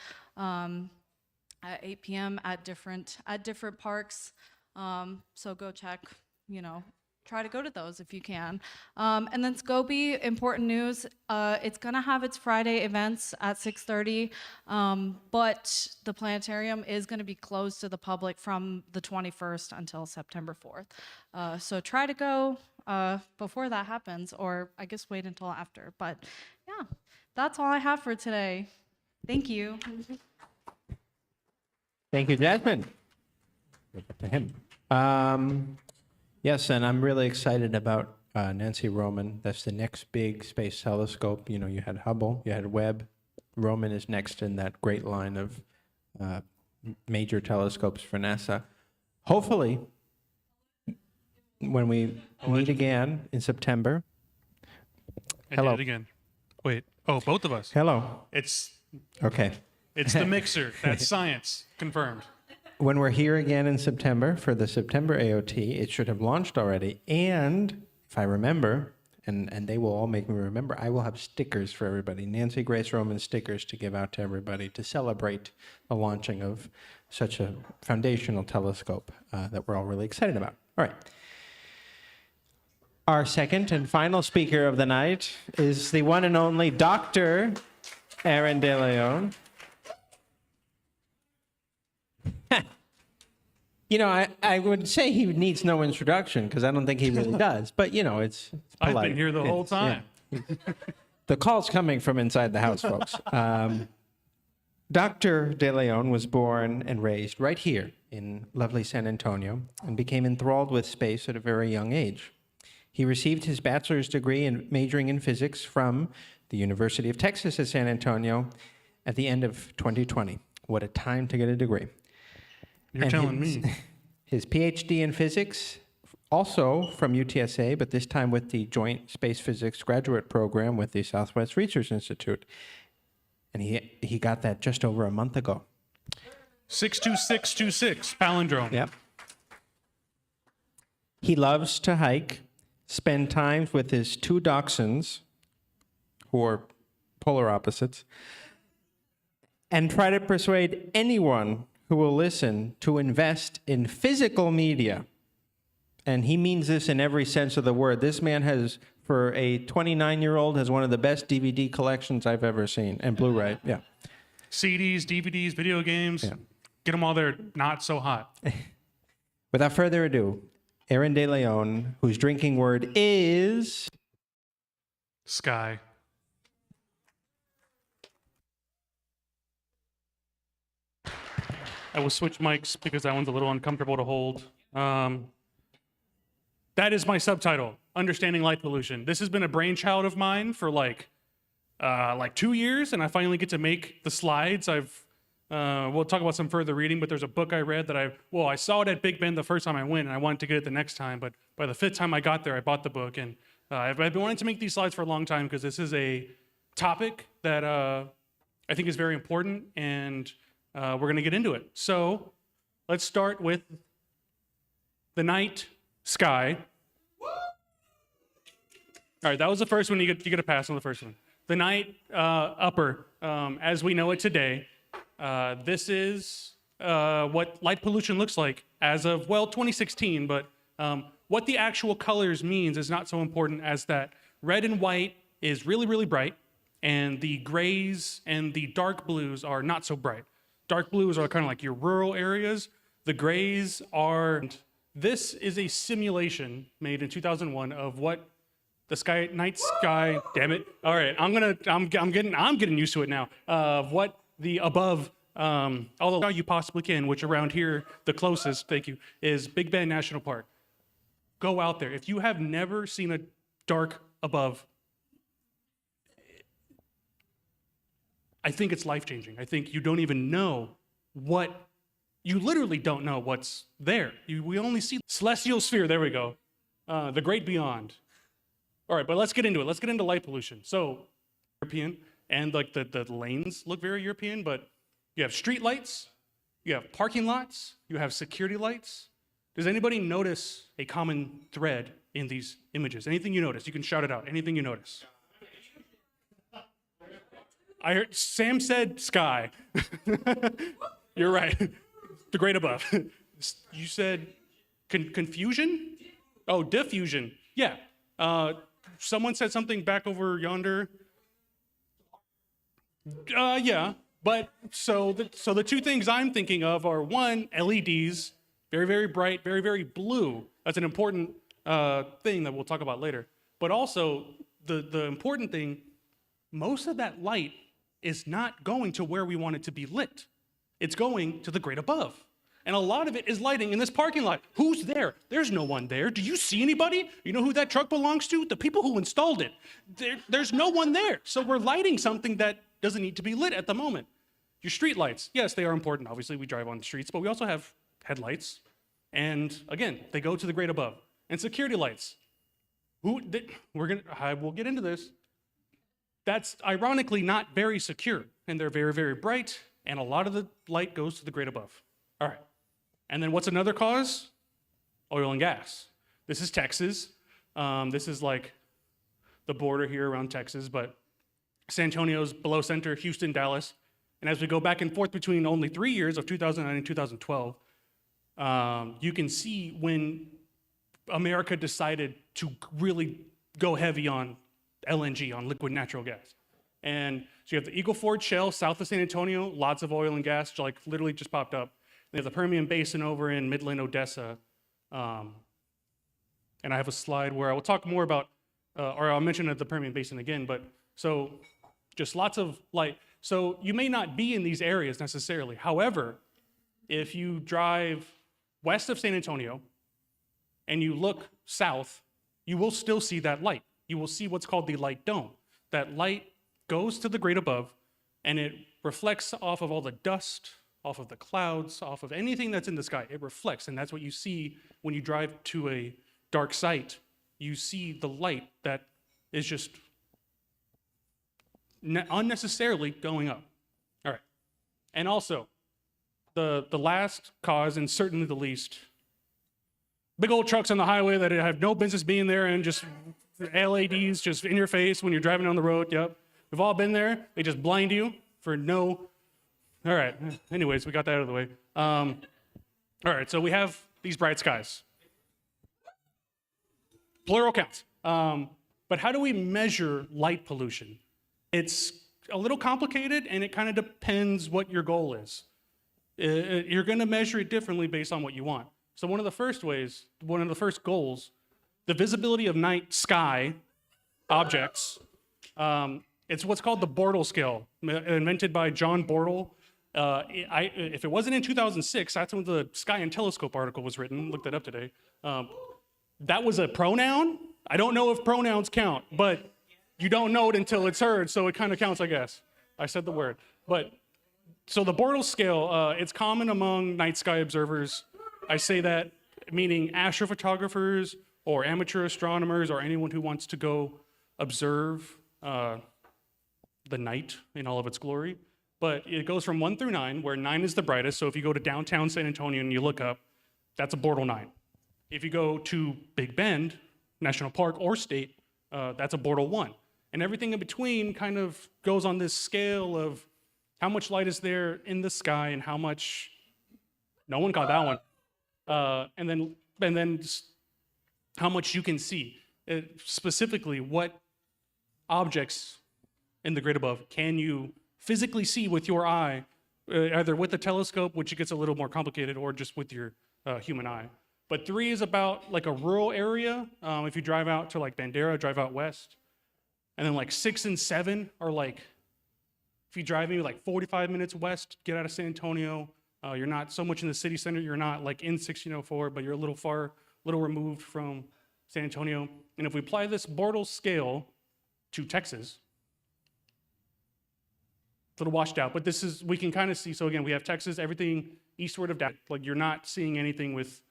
at 8 p.m. at different parks. So go check, try to go to those if you can. And then Scobie, important news, it's gonna have its Friday events at 6:30, but the planetarium is gonna be closed to the public from the 21st until September 4th. So try to go before that happens, or I guess wait until after. But yeah, that's all I have for today. Thank you. Thank you, Jasmine. To him. Yes, and I'm really excited about Nancy Roman. That's the next big space telescope. You know, you had Hubble, you had Webb. Roman is next in that great line of major telescopes for NASA. Hopefully, when we meet again in September. I Hello. did it again. Wait. Oh, both of us. Hello. It's Okay. the mixer. That's science. Confirmed. When we're here again in September for the September AOT, it should have launched already. And if I remember, and they will all make me remember, I will have stickers for everybody. Nancy Grace Roman stickers to give out to everybody to celebrate the launching of such a foundational telescope that we're all really excited about. All right. Our second and final speaker of the night is the one and only Dr. Aaron Deleon. You know, I would say he needs no introduction because I don't think he really does. But, you know, it's polite. I've been here the whole time. Yeah. The call's coming from inside the house, folks. Dr. Deleon was born and raised right here in lovely San Antonio and became enthralled with space at a very young age. He received his bachelor's degree in majoring in physics from the University of Texas at San Antonio at the end of 2020. What a time to get a degree. You're telling me. His PhD in physics, also from UTSA, but this time with the Joint Space Physics Graduate Program with the Southwest Research Institute. And he got that just over a month ago. 62626, palindrome. Yep. He loves to hike, spend time with his two dachshunds, who are polar opposites, and try to persuade anyone who will listen to invest in physical media. And he means this in every sense of the word. This man has, for a 29-year-old, has one of the best DVD collections I've ever seen, and Blu-ray, yeah. CDs, DVDs, video games. Yeah. Get them all there, not so hot. Without further ado, Aaron DeLeon, whose drinking word is... Sky. I will switch mics because that one's a little uncomfortable to hold. That is my subtitle, Understanding Light Pollution. This has been a brainchild of mine for like 2 years, and I finally get to make the slides. We'll talk about some further reading, but there's a book I read that I saw it at Big Ben the first time I went, and I wanted to get it the next time, but by the fifth time I got there, I bought the book, and I've been wanting to make these slides for a long time because this is a topic that I think is very important, and we're going to get into it. So let's start with the night sky. All right, that was the first one. You get a pass on the first one. The night upper, as we know it today. This is what light pollution looks like as of, 2016, but what the actual colors means is not so important as that red and white is really, really bright, and the grays and the dark blues are not so bright. Dark blues are kind of like your rural areas. The grays are, this is a simulation made in 2001 of what the night sky, damn it. All right, I'm getting used to it now. Of what the above, although you possibly can, which around here, the closest, thank you, is Big Bend National Park. Go out there. If you have never seen a dark above, I think it's life-changing. I think you don't even know you literally don't know what's there. We only see celestial sphere, there we go. The great beyond. All right, but let's get into it. Let's get into light pollution. So, European, and like the lanes look very European, but you have street lights, you have parking lots, you have security lights. Does anybody notice a common thread in these images? Anything you notice? You can shout it out. Anything you notice? I heard Sam said sky. You're right. The great above. You said confusion? Oh, diffusion. Yeah. Someone said something back over yonder. Yeah. But so the two things I'm thinking of are one, LEDs, very, very bright, very, very blue. That's an important thing that we'll talk about later. But also the important thing, most of that light is not going to where we want it to be lit. It's going to the great above. And a lot of it is lighting in this parking lot. Who's there? There's no one there. Do you see anybody? You know who that truck belongs to? The people who installed it. There's no one there. So we're lighting something that doesn't need to be lit at the moment. Your street lights, yes, they are important. Obviously, we drive on the streets, but we also have headlights. And again, they go to the great above. And security lights. I will get into this. That's ironically not very secure. And they're very, very bright. And a lot of the light goes to the great above. All right. And then what's another cause? Oil and gas. This is Texas. This is like the border here around Texas, but San Antonio's below center, Houston, Dallas. And as we go back and forth between only 3 years of 2009 and 2012, you can see when America decided to really go heavy on LNG, on liquid natural gas. And so you have the Eagle Ford Shale south of San Antonio, lots of oil and gas, like literally just popped up. They have the Permian Basin over in Midland, Odessa. And I have a slide where I will talk more about, or I'll mention the Permian Basin again, but so just lots of light. So you may not be in these areas necessarily. However, if you drive west of San Antonio and you look south, you will still see that light. You will see what's called the light dome. That light goes to the great above and it reflects off of all the dust, off of the clouds, off of anything that's in the sky. It reflects, and that's what you see when you drive to a dark site. You see the light that is just unnecessarily going up. All right. And also, the last cause, and certainly the least, big old trucks on the highway that have no business being there and just LEDs just in your face when you're driving on the road. Yep. We've all been there. They just blind you for no. All right. Anyways, we got that out of the way. All right. So we have these bright skies. Plural counts. But how do we measure light pollution? It's a little complicated, and it kind of depends what your goal is. You're going to measure it differently based on what you want. So one of the first goals, the visibility of night sky objects, it's what's called the Bortle scale, invented by John Bortle. If it wasn't in 2006, that's when the Sky and Telescope article was written. Looked that up today. That was a pronoun. I don't know if pronouns count, but you don't know it until it's heard, so it kind of counts, I guess. I said the word. But so the Bortle scale, it's common among night sky observers. I say that meaning astrophotographers or amateur astronomers or anyone who wants to go observe the night in all of its glory. But it goes from 1 through 9, where 9 is the brightest. So if you go to downtown San Antonio and you look up, that's a Bortle 9. If you go to Big Bend National Park or state, that's a Bortle 1. And everything in between kind of goes on this scale of how much light is there in the sky and how much, no one got that one. And then just how much you can see. Specifically, what objects in the great above can you physically see with your eye, either with a telescope, which gets a little more complicated, or just with your human eye. But 3 is about like a rural area. If you drive out to like Bandera, drive out west. And then like 6 and 7 are like, if you drive maybe like 45 minutes west, get out of San Antonio, you're not so much in the city center, you're not like in 1604, but you're a little removed from San Antonio. And if we apply this Bortle scale to Texas, it's a little washed out, but this is, we can kind of see, so again, we have Texas, everything eastward of that, like you're not seeing anything with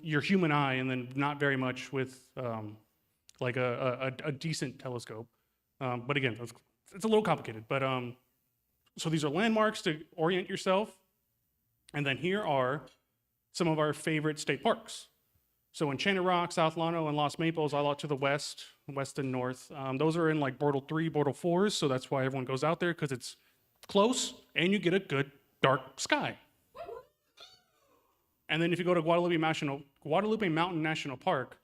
your human eye, and then not very much with like a decent telescope. But again, it's a little complicated, but so these are landmarks to orient yourself. And then here are some of our favorite state parks. So Enchanted Rock, South Llano, and Los Maples, all out to the west and north. Those are in like Bortle 3, Bortle 4s, so that's why everyone goes out there, because it's close and you get a good dark sky. And then if you go to Guadalupe Mountain National Park,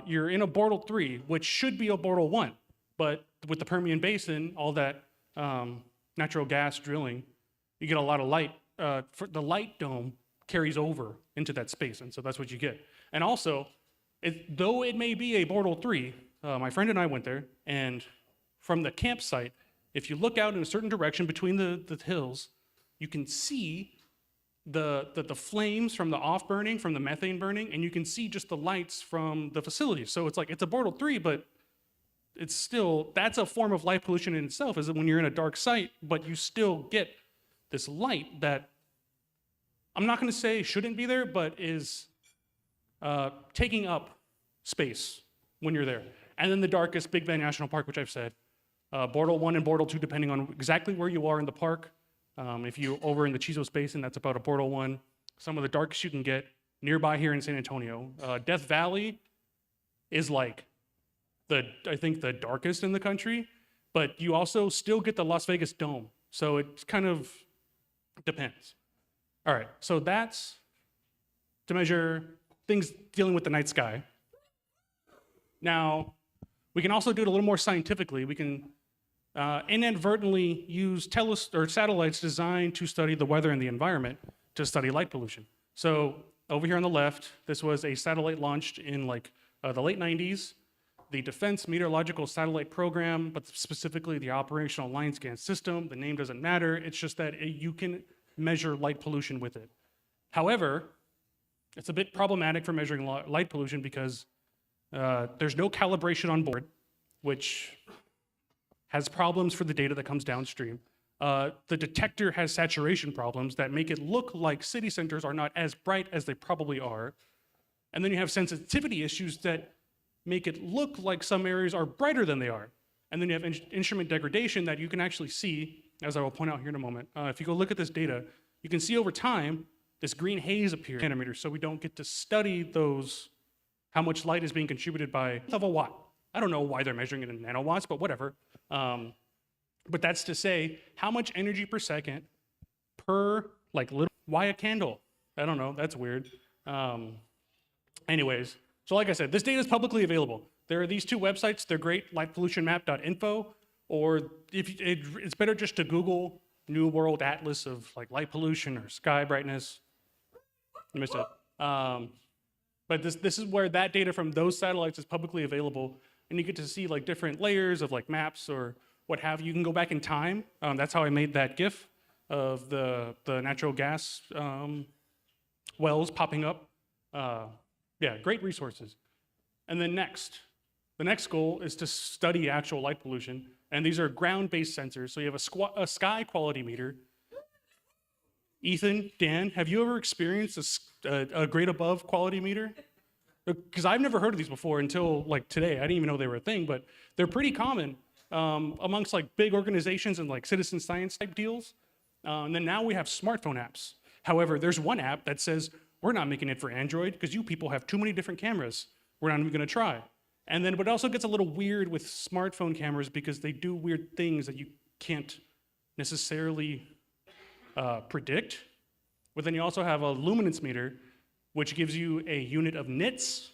you're in a Bortle 3, which should be a Bortle 1. But with the Permian Basin, all that natural gas drilling, you get a lot of light. The light dome carries over into that space, and so that's what you get. And also, though it may be a Bortle 3, my friend and I went there, and from the campsite, if you look out in a certain direction between the hills, you can see the flames from the off burning, from the methane burning, and you can see just the lights from the facilities. So it's like, it's a Bortle 3, but it's still, that's a form of light pollution in itself, is that when you're in a dark site, but you still get this light that I'm not going to say shouldn't be there, but is taking up space when you're there. And then the darkest, Big Bend National Park, which I've said, Bortle 1 and Bortle 2, depending on exactly where you are in the park. If you're over in the Chizos Basin, that's about a Bortle 1. Some of the darkest you can get nearby here in San Antonio. Death Valley is like I think the darkest in the country, but you also still get the Las Vegas Dome. So it kind of depends. All right, so that's to measure things dealing with the night sky. Now, we can also do it a little more scientifically. We can inadvertently use satellites designed to study the weather and the environment to study light pollution. So over here on the left, this was a satellite launched in like the late 90s. The Defense Meteorological Satellite Program, but specifically the Operational Line Scan System. The name doesn't matter. It's just that you can measure light pollution with it. However, it's a bit problematic for measuring light pollution because there's no calibration on board, which has problems for the data that comes downstream. The detector has saturation problems that make it look like city centers are not as bright as they probably are. And then you have sensitivity issues that make it look like some areas are brighter than they are. And then you have instrument degradation that you can actually see, as I will point out here in a moment. If you go look at this data, you can see over time, this green haze appears in nanometers, so we don't get to study those, how much light is being contributed by of a watt. I don't know why they're measuring it in nanowatts, but whatever. But that's to say, how much energy per second per, why a candle? I don't know, that's weird. Anyways, so like I said, this data is publicly available. There are these two websites, they're great, lightpollutionmap.info, or it's better just to Google New World Atlas of like light pollution or sky brightness. I missed it. But this is where that data from those satellites is publicly available, and you get to see like different layers of like maps or what have you. You can go back in time. That's how I made that GIF of the natural gas wells popping up. Yeah, great resources. And then the next goal is to study actual light pollution. And these are ground-based sensors. So you have a sky quality meter. Ethan, Dan, have you ever experienced a grade above quality meter? Because I've never heard of these before until like today. I didn't even know they were a thing, but they're pretty common amongst like big organizations and like citizen science type deals. And then now we have smartphone apps. However, there's one app that says, we're not making it for Android because you people have too many different cameras. We're not even gonna try. And then, but it also gets a little weird with smartphone cameras because they do weird things that you can't necessarily predict. But then you also have a luminance meter, which gives you a unit of nits,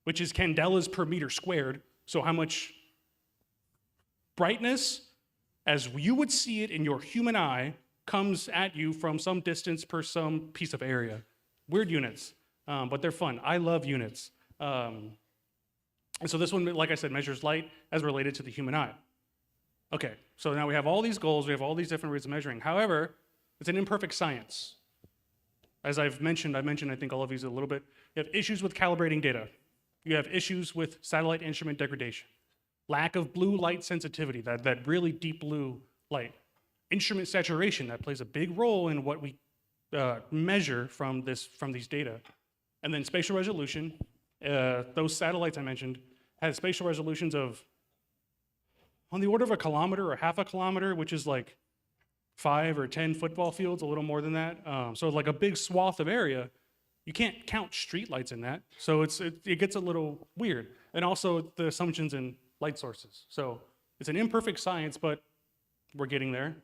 which is candelas per meter squared. So how much brightness, as you would see it in your human eye, comes at you from some distance per some piece of area. Weird units, but they're fun. I love units. And so this one, like I said, measures light as related to the human eye. Okay, so now we have all these goals, we have all these different ways of measuring. However, it's an imperfect science. As I mentioned, I think all of these a little bit. You have issues with calibrating data. You have issues with satellite instrument degradation. Lack of blue light sensitivity, that really deep blue light. Instrument saturation, that plays a big role in what we measure from these data. And then spatial resolution. Those satellites I mentioned had spatial resolutions of on the order of a kilometer or half a kilometer, which is like 5 or 10 football fields, a little more than that. So like a big swath of area, you can't count streetlights in that. So it gets a little weird. And also the assumptions in light sources. So it's an imperfect science, but we're getting there.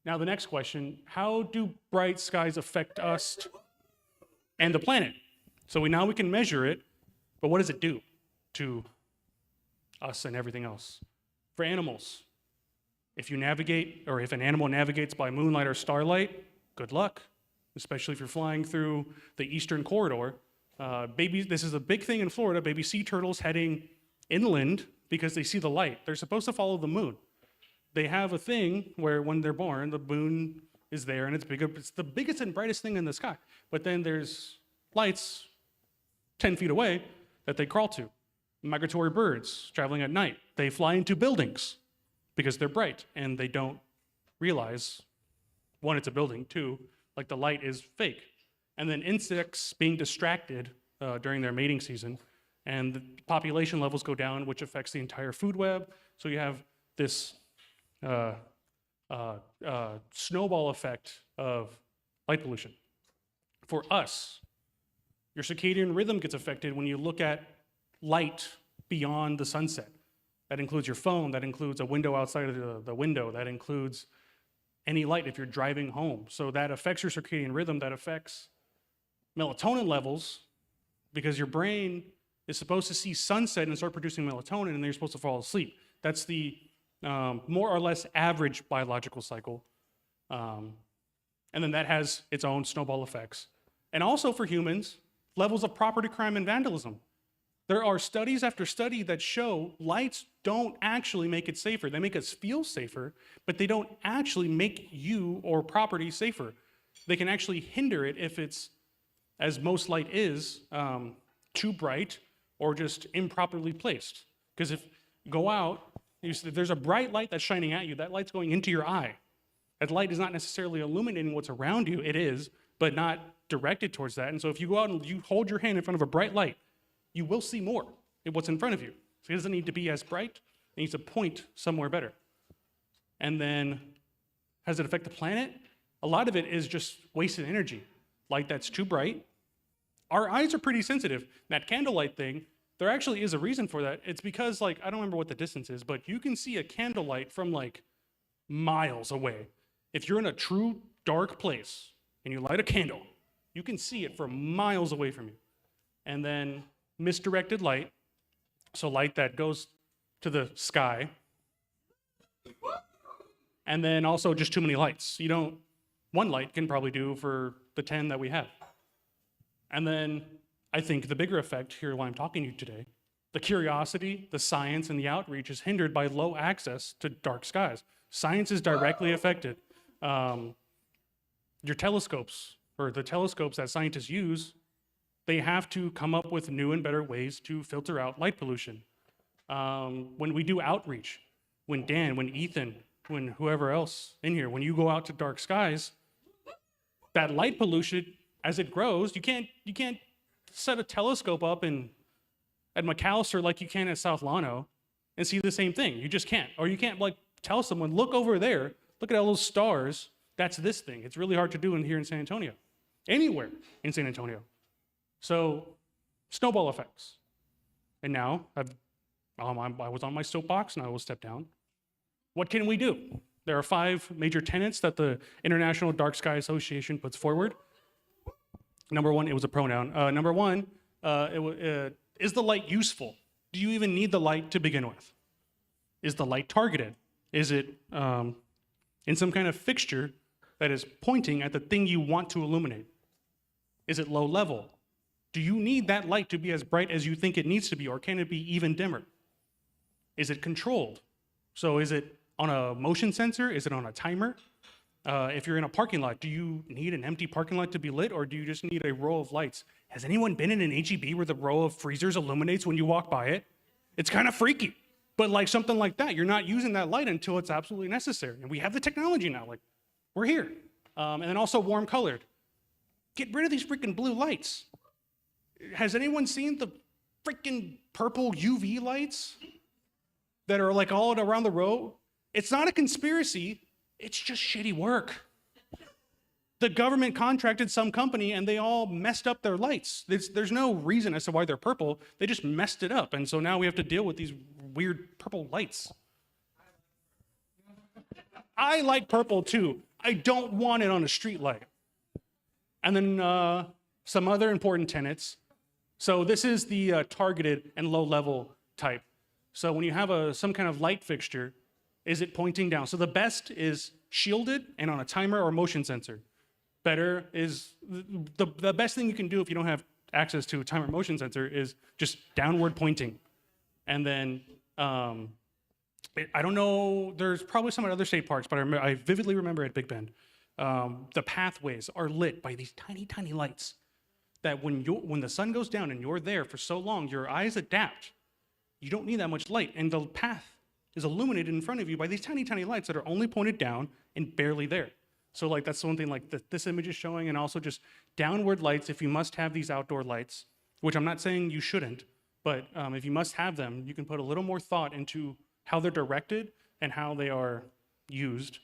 Now the next question, how do bright skies affect us and the planet? So now we can measure it, but what does it do to us and everything else? For animals, if you navigate, or if an animal navigates by moonlight or starlight, good luck, especially if you're flying through the eastern corridor. This is a big thing in Florida, baby sea turtles heading inland because they see the light. They're supposed to follow the moon. They have a thing where when they're born, the moon is there and it's bigger. It's the biggest and brightest thing in the sky. But then there's lights 10 feet away that they crawl to. Migratory birds traveling at night, they fly into buildings because they're bright and they don't realize, one, it's a building, two, like the light is fake. And then insects being distracted during their mating season, and the population levels go down, which affects the entire food web. So you have this snowball effect of light pollution. For us, your circadian rhythm gets affected when you look at light beyond the sunset. That includes your phone, that includes a window outside of the window, that includes any light if you're driving home. So that affects your circadian rhythm, that affects melatonin levels, because your brain is supposed to see sunset and start producing melatonin, and then you're supposed to fall asleep. That's the more or less average biological cycle. And then that has its own snowball effects. And also for humans, levels of property crime and vandalism. There are studies after study that show lights don't actually make it safer. They make us feel safer, but they don't actually make you or property safer. They can actually hinder it if it's, as most light is, too bright or just improperly placed. Because if you go out, there's a bright light that's shining at you, that light's going into your eye. That light is not necessarily illuminating what's around you, it is, but not directed towards that. And so if you go out and you hold your hand in front of a bright light, you will see more in what's in front of you. So it doesn't need to be as bright, it needs to point somewhere better. And then, how does it affect the planet? A lot of it is just wasted energy. Light that's too bright. Our eyes are pretty sensitive. That candlelight thing, there actually is a reason for that. It's because, like, I don't remember what the distance is, but you can see a candlelight from like miles away. If you're in a true dark place and you light a candle, you can see it from miles away from you. And then misdirected light, so light that goes to the sky, and then also just too many lights. One light can probably do for the 10 that we have. And then I think the bigger effect here while I'm talking to you today, the curiosity, the science, and the outreach is hindered by low access to dark skies. Science is directly affected. Your telescopes, or the telescopes that scientists use, they have to come up with new and better ways to filter out light pollution. When we do outreach, when Dan, when Ethan, when whoever else in here, when you go out to dark skies, that light pollution, as it grows, you can't set a telescope up at McAllister like you can at South Llano and see the same thing. You just can't. Or you can't like tell someone, look over there, look at all those stars, that's this thing. It's really hard to do here in San Antonio, anywhere in San Antonio. So, snowball effects. And now, I was on my soapbox, and I will step down. What can we do? There are 5 major tenets that the International Dark Sky Association puts forward. Number 1, it was a pronoun. Number 1, is the light useful? Do you even need the light to begin with? Is the light targeted? Is it in some kind of fixture that is pointing at the thing you want to illuminate? Is it low level? Do you need that light to be as bright as you think it needs to be, or can it be even dimmer? Is it controlled? So is it on a motion sensor? Is it on a timer? If you're in a parking lot, do you need an empty parking lot to be lit, or do you just need a row of lights? Has anyone been in an HEB where the row of freezers illuminates when you walk by it? It's kind of freaky. But like something like that, you're not using that light until it's absolutely necessary. And we have the technology now, like we're here. And then also warm colored. Get rid of these freaking blue lights. Has anyone seen the freaking purple UV lights that are like all around the road? It's not a conspiracy, it's just shitty work. The government contracted some company and they all messed up their lights. There's no reason as to why they're purple, they just messed it up. And so now we have to deal with these weird purple lights. I like purple too. I don't want it on a street light. And then some other important tenets. So this is the targeted and low level type. So when you have some kind of light fixture, is it pointing down? So the best is shielded and on a timer or motion sensor. Better is, the best thing you can do if you don't have access to a timer motion sensor is just downward pointing. And then, I don't know, there's probably some at other state parks, but I vividly remember at Big Bend, the pathways are lit by these tiny, tiny lights that when the sun goes down and you're there for so long, your eyes adapt. You don't need that much light, and the path is illuminated in front of you by these tiny, tiny lights that are only pointed down and barely there. So like that's one thing like this image is showing, and also just downward lights if you must have these outdoor lights, which I'm not saying you shouldn't, but if you must have them, you can put a little more thought into how they're directed and how they are used.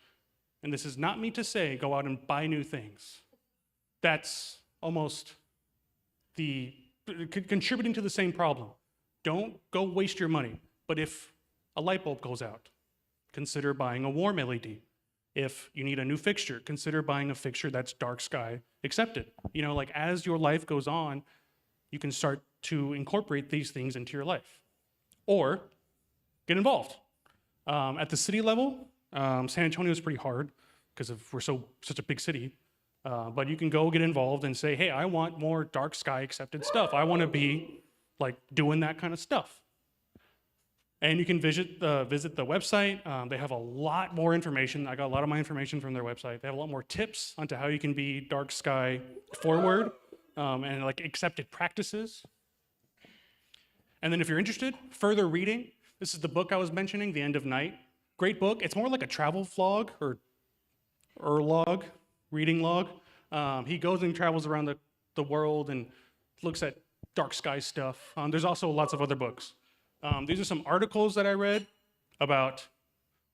And this is not me to say go out and buy new things. That's almost contributing to the same problem. Don't go waste your money. But if a light bulb goes out, consider buying a warm LED. If you need a new fixture, consider buying a fixture that's dark sky accepted. You know, like as your life goes on, you can start to incorporate these things into your life. Or get involved. At the city level, San Antonio is pretty hard because we're such a big city. But you can go get involved and say, hey, I want more dark sky accepted stuff. I want to be like doing that kind of stuff. And you can visit the website. They have a lot more information. I got a lot of my information from their website. They have a lot more tips onto how you can be dark sky forward and like accepted practices. And then if you're interested, further reading, this is the book I was mentioning, The End of Night. Great book. It's more like a travel vlog or log, reading log. He goes and travels around the world and looks at dark sky stuff. There's also lots of other books. These are some articles that I read about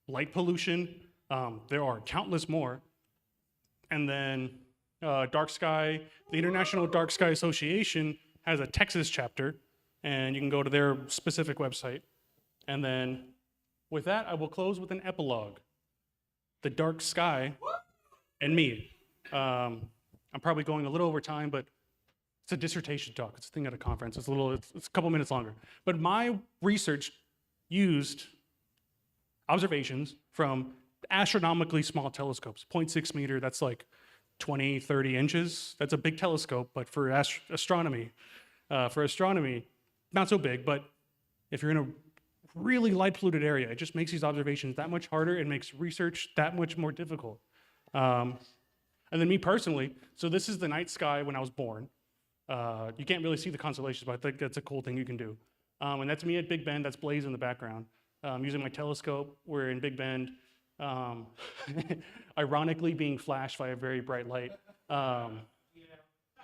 light pollution. There are countless more. And then dark sky, the International Dark Sky Association has a Texas chapter, and you can go to their specific website. And then with that, I will close with an epilogue. The dark sky and me. I'm probably going a little over time, but it's a dissertation talk. It's a thing at a conference. It's a couple minutes longer. But my research used observations from astronomically small telescopes, 0.6 meter, that's like 20, 30 inches. That's a big telescope, but for astronomy, not so big, but if you're in a really light polluted area, it just makes these observations that much harder. It makes research that much more difficult. And then me personally, so this is the night sky when I was born. You can't really see the constellations, but I think that's a cool thing you can do. And that's me at Big Bend, that's Blaze in the background. Using my telescope, we're in Big Bend, ironically being flashed by a very bright light.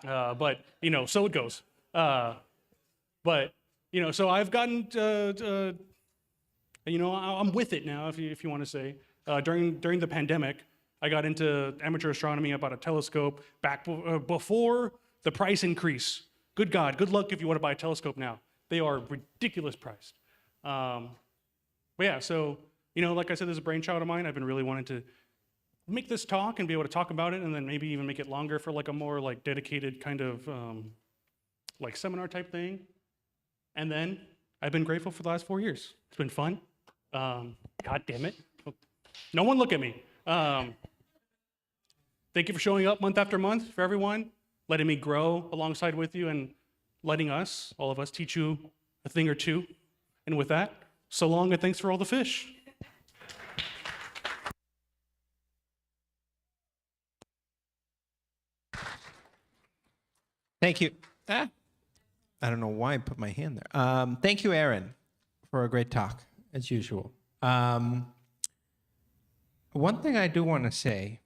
But, you know, so it goes. But, you know, so I've gotten, you know, I'm with it now, if you want to say. During the pandemic, I got into amateur astronomy about a telescope back before the price increase. Good God, good luck if you want to buy a telescope now. They are ridiculous priced. But yeah, so, you know, like I said, this is a brainchild of mine. I've been really wanting to make this talk and be able to talk about it, and then maybe even make it longer for like a more like dedicated kind of like seminar type thing. And then I've been grateful for the last 4 years. It's been fun. God damn it. No one look at me. Thank you for showing up month after month for everyone, letting me grow alongside with you and letting us, all of us, teach you a thing or two. And with that, so long and thanks for all the fish. Thank you. I don't know why I put my hand there. Thank you, Aaron, for a great talk, as usual. One thing I do want to say,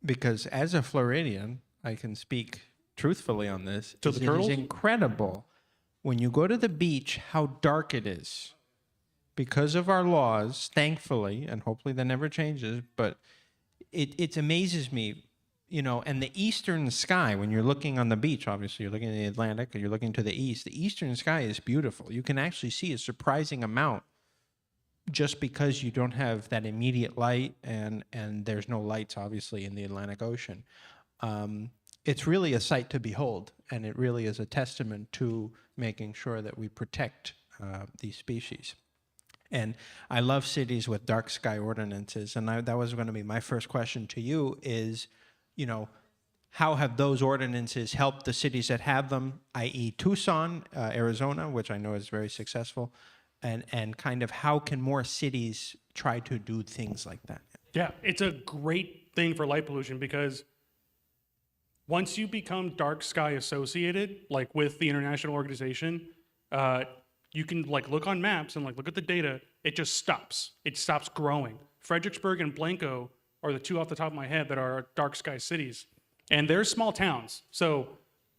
because as a Floridian, I can speak truthfully on this. To the turtles? It is incredible when you go to the beach how dark it is. Because of our laws, thankfully, and hopefully that never changes, but it amazes me, you know, and the eastern sky, when you're looking on the beach, obviously you're looking at the Atlantic or you're looking to the east, the eastern sky is beautiful. You can actually see a surprising amount just because you don't have that immediate light and there's no lights obviously in the Atlantic Ocean, it's really a sight to behold, and it really is a testament to making sure that we protect these species. And I love cities with dark sky ordinances, and that was going to be my first question to you is, how have those ordinances helped the cities that have them, i.e. Tucson, Arizona, which I know is very successful, and kind of how can more cities try to do things like that? Yeah, it's a great thing for light pollution because once you become dark sky associated, like with the international organization, you can like look on maps and like look at the data. It just stops. It stops growing. Fredericksburg and Blanco are the two off the top of my head that are dark sky cities, and they're small towns. So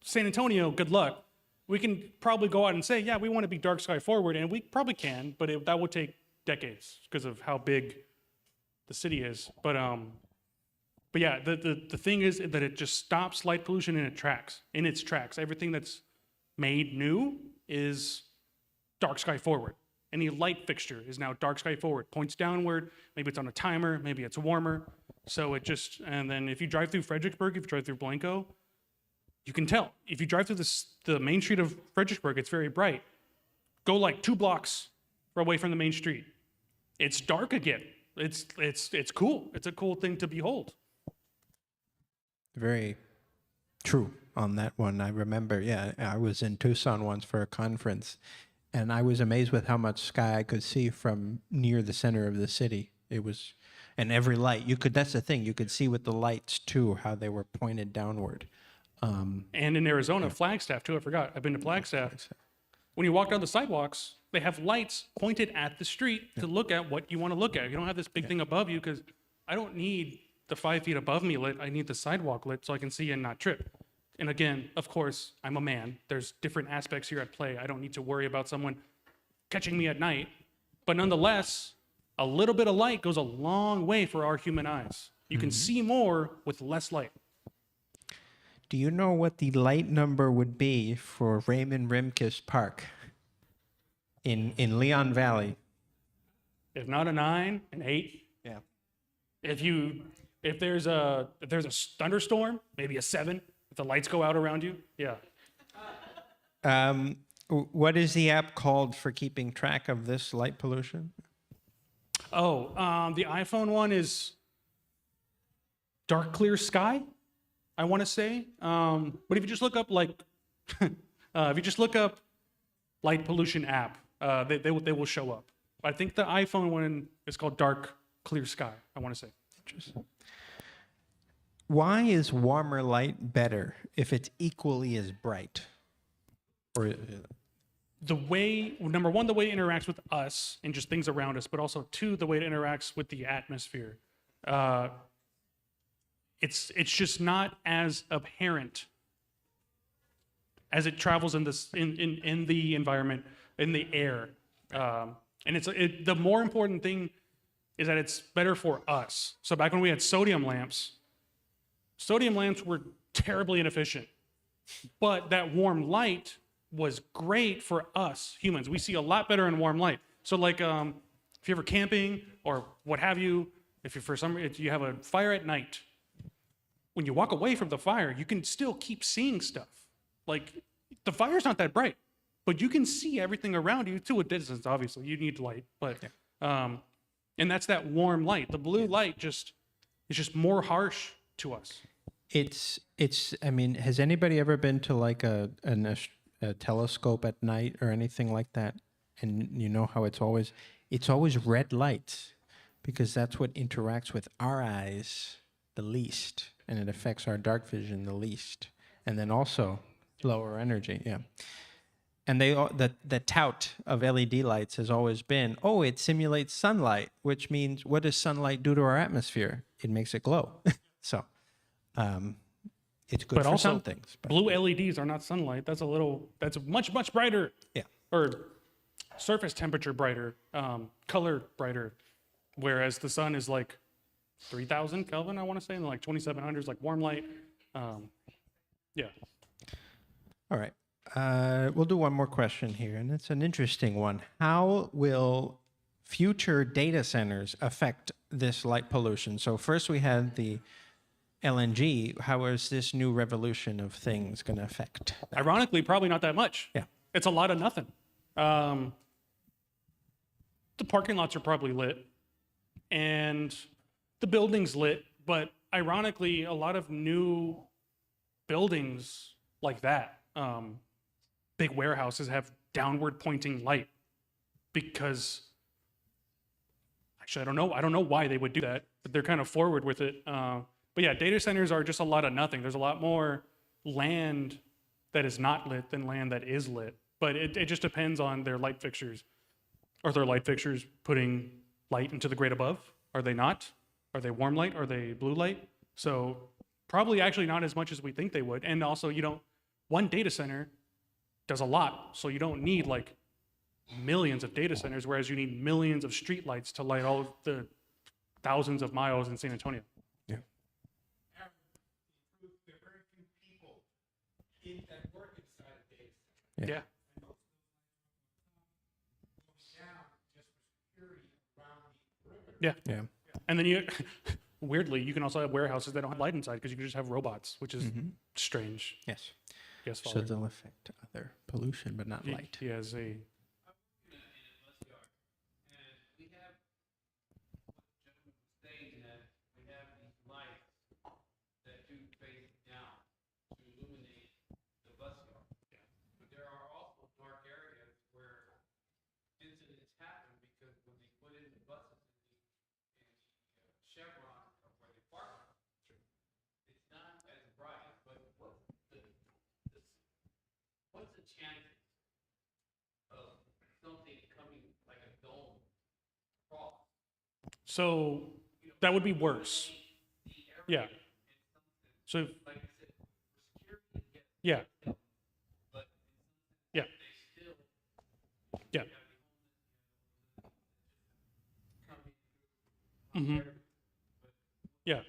San Antonio, good luck. We can probably go out and say, yeah, we want to be dark sky forward, and we probably can, but that would take decades because of how big the city is. But yeah, the thing is that it just stops light pollution in its tracks. Everything that's made new is dark sky forward. Any light fixture is now dark sky forward, points downward. Maybe it's on a timer, maybe it's warmer. So and then if you drive through Fredericksburg, if you drive through Blanco, you can tell. If you drive through the main street of Fredericksburg, it's very bright. Go like 2 blocks away from the main street. It's dark again. It's cool. It's a cool thing to behold. Very true on that one. I remember, I was in Tucson once for a conference, and I was amazed with how much sky I could see from near the center of the city. It was, and every light, that's the thing, you could see with the lights too, how they were pointed downward. And in Arizona, Flagstaff too, I forgot. I've been to Flagstaff. When you walk down the sidewalks, they have lights pointed at the street to look at what you want to look at. You don't have this big thing above you because I don't need the 5 feet above me lit. I need the sidewalk lit so I can see and not trip. And again, of course, I'm a man. There's different aspects here at play. I don't need to worry about someone catching me at night. But nonetheless, a little bit of light goes a long way for our human eyes. You can see more with less light. Do you know what the light number would be for Raymond Rimkus Park in Leon Valley? If not a 9, an 8. Yeah. If there's a thunderstorm, maybe a 7. If the lights go out around you, yeah. What is the app called for keeping track of this light pollution? The iPhone one is Dark Clear Sky, I want to say. But if you just look up light pollution app, they will show up. I think the iPhone one is called Dark Clear Sky, I want to say. Interesting. Why is warmer light better if it's equally as bright? Or number one, the way it interacts with us and just things around us, but also 2, the way it interacts with the atmosphere. It's just not as apparent as it travels in the environment, in the air. And the more important thing is that it's better for us. So back when we had sodium lamps were terribly inefficient. But that warm light was great for us humans. We see a lot better in warm light. So like if you're ever camping or what have you, if you have a fire at night, when you walk away from the fire, you can still keep seeing stuff. Like the fire's not that bright, but you can see everything around you to a distance. Obviously, you need light, but and that's that warm light. The blue light is just more harsh to us. I mean, has anybody ever been to like a telescope at night or anything like that? And you know how it's always red lights because that's what interacts with our eyes the least, and it affects our dark vision the least, and then also lower energy. Yeah. And the tout of LED lights has always been, it simulates sunlight, which means what does sunlight do to our atmosphere? It makes it glow. So it's good for some things. But blue LEDs are not sunlight. That's much, much brighter. Yeah. Or surface temperature brighter, color brighter. Whereas the sun is like 3,000 Kelvin, I want to say, and like 2,700 is like warm light. Yeah. All right. We'll do one more question here, and it's an interesting one. How will future data centers affect this light pollution? So first we had the LNG. How is this new revolution of things going to affect that? Ironically, probably not that much. Yeah. It's a lot of nothing. The parking lots are probably lit and the building's lit, but ironically, a lot of new buildings like that, big warehouses have downward pointing light because actually, I don't know why they would do that, but they're kind of forward with it. But yeah, data centers are just a lot of nothing. There's a lot more land that is not lit than land that is lit. But it just depends on their light fixtures. Are their light fixtures putting light into the grade above? Are they not? Are they warm light? Are they blue light? So probably actually not as much as we think they would. And also, one data center does a lot. So you don't need like millions of data centers, whereas you need millions of street lights to light all of the thousands of miles in San Antonio. Yeah. Yeah. Yeah. Yeah. And then weirdly, you can also have warehouses that don't have light inside because you can just have robots, which is strange. Yes. Yes, So Father. they'll affect other pollution, but not light. He has a. So that would be worse. Yeah. So. Yeah. Yeah. Yeah. Mm-hmm. Yeah.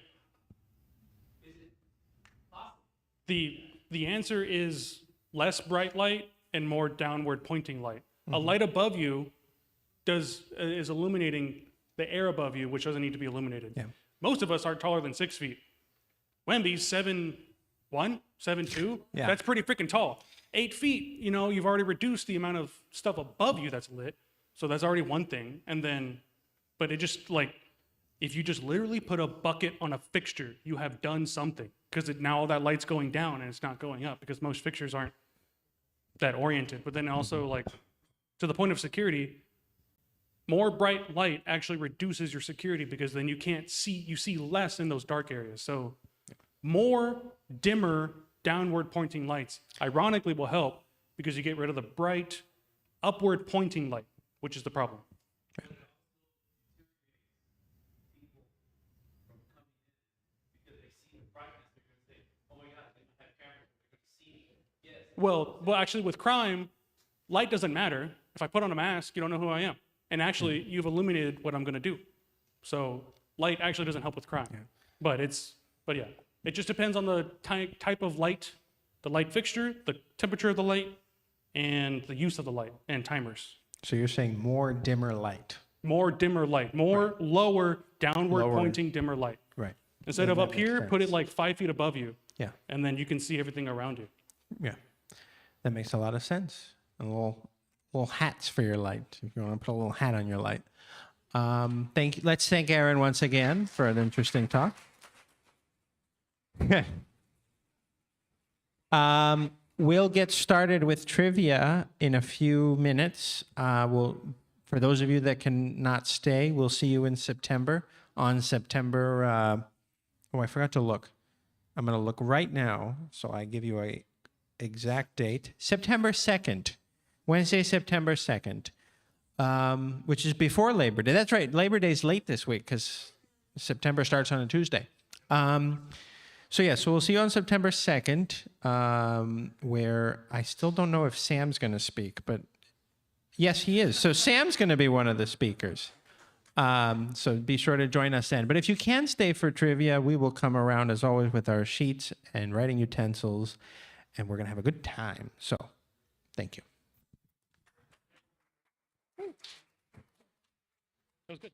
The answer is less bright light and more downward pointing light. A light above you is illuminating the air above you, which doesn't need to be illuminated. Yeah. Most of us are taller than 6 feet. Wemby's 7'1", 7'2". Yeah. That's pretty freaking tall. 8 feet, you've already reduced the amount of stuff above you that's lit. So that's already one thing. And then, but it just like, if you just literally put a bucket on a fixture, you have done something. Because now all that light's going down and it's not going up because most fixtures aren't that oriented. But then also like, to the point of security, more bright light actually reduces your security because then you see less in those dark areas. So more dimmer downward pointing lights ironically will help because you get rid of the bright upward pointing light, which is the problem. Well, actually with crime, light doesn't matter. If I put on a mask, you don't know who I am. And actually, you've illuminated what I'm going to do. So light actually doesn't help with crime. Yeah. But yeah, it just depends on the type of light, the light fixture, the temperature of the light, and the use of the light and timers. So you're saying more dimmer light. More dimmer light, more lower downward pointing dimmer light. Right. Instead of up here, put it like 5 feet above you. Yeah. And then you can see everything around you. Yeah. That makes a lot of sense. And little hats for your light, if you want to put a little hat on your light. Let's thank Aaron once again for an interesting talk. We'll get started with trivia in a few minutes. For those of you that cannot stay, we'll see you in September. On September, I forgot to look. I'm going to look right now, so I give you a exact date. September 2nd. Wednesday, September 2nd, which is before Labor Day. That's right. Labor Day's late this week because September starts on a Tuesday. So we'll see you on September 2nd, where I still don't know if Sam's going to speak, but yes, he is. So Sam's going to be one of the speakers. So be sure to join us then. But if you can stay for trivia, we will come around as always with our sheets and writing utensils, and we're going to have a good time. So thank you. That was good.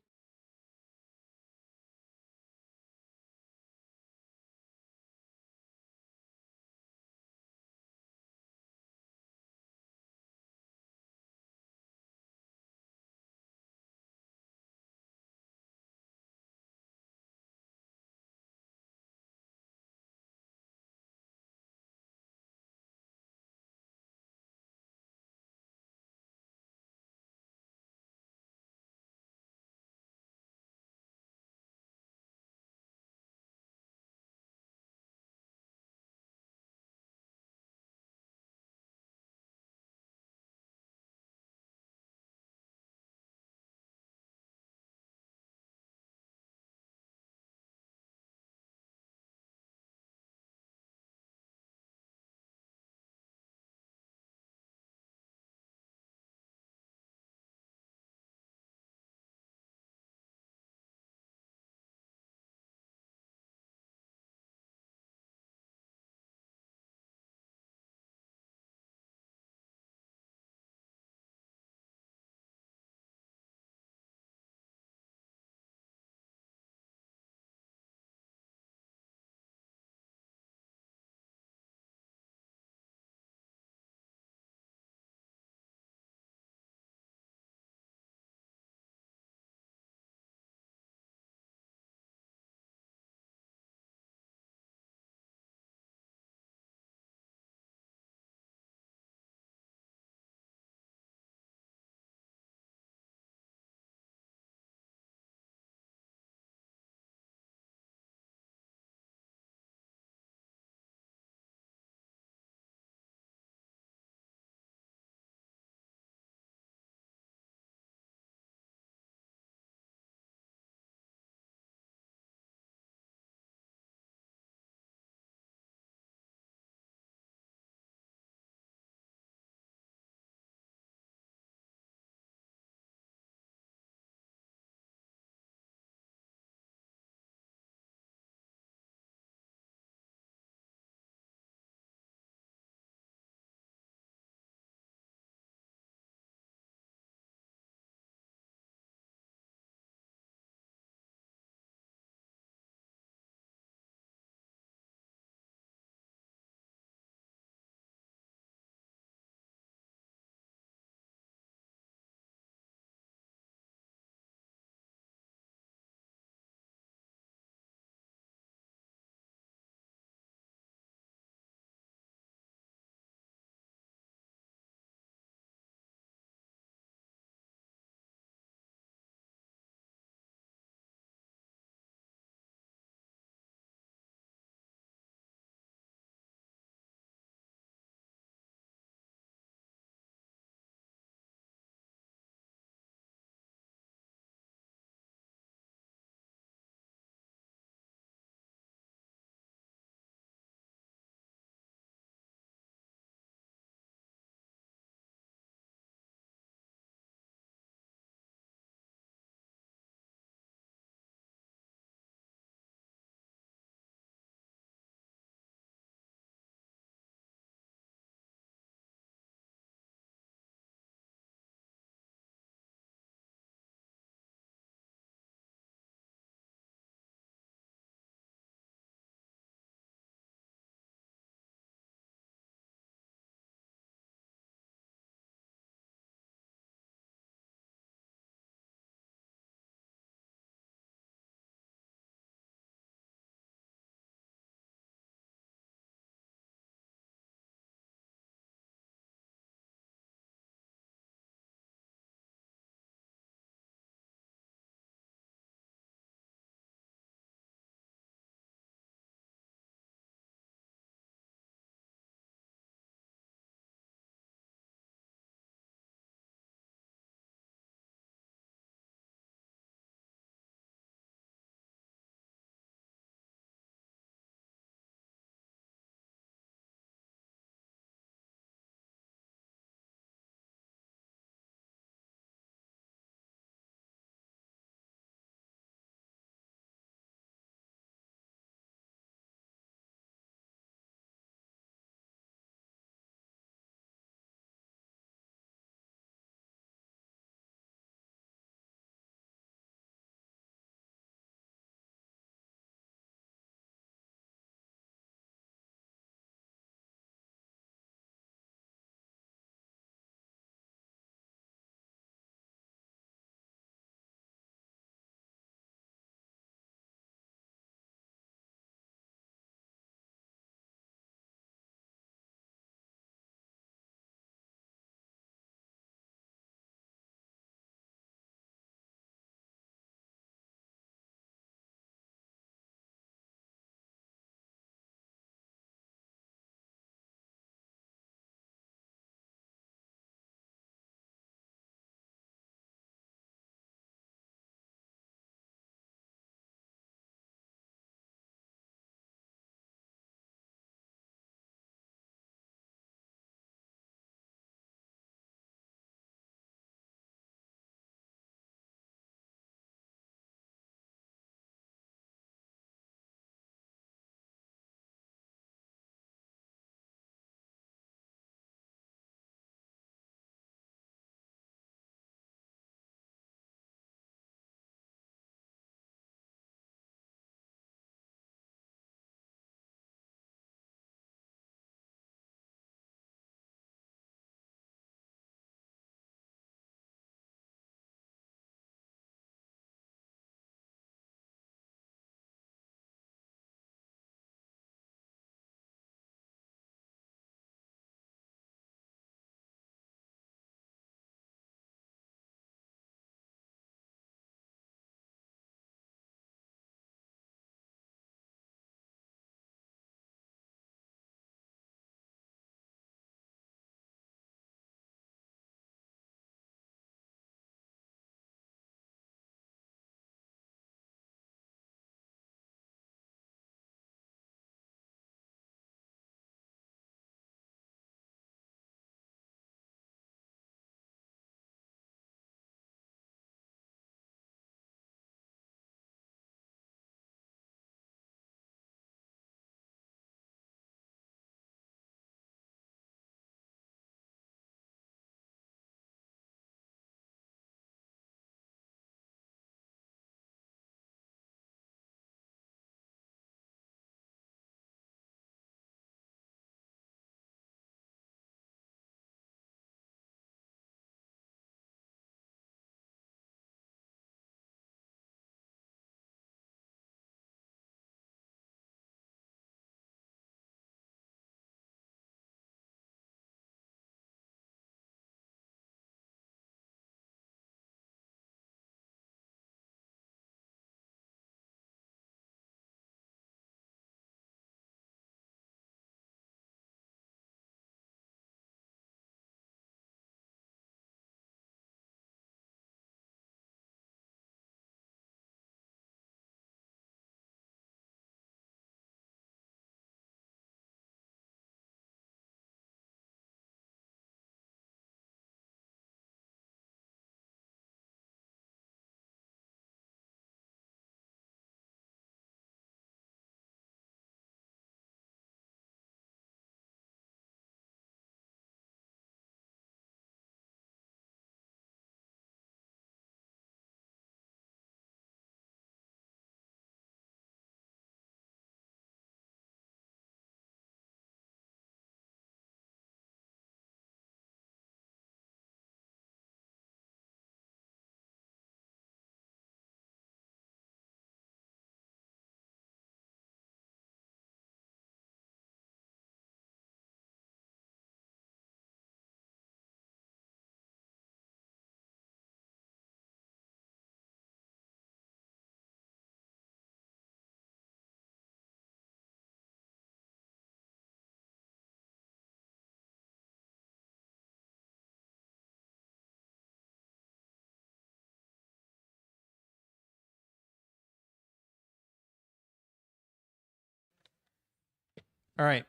All right.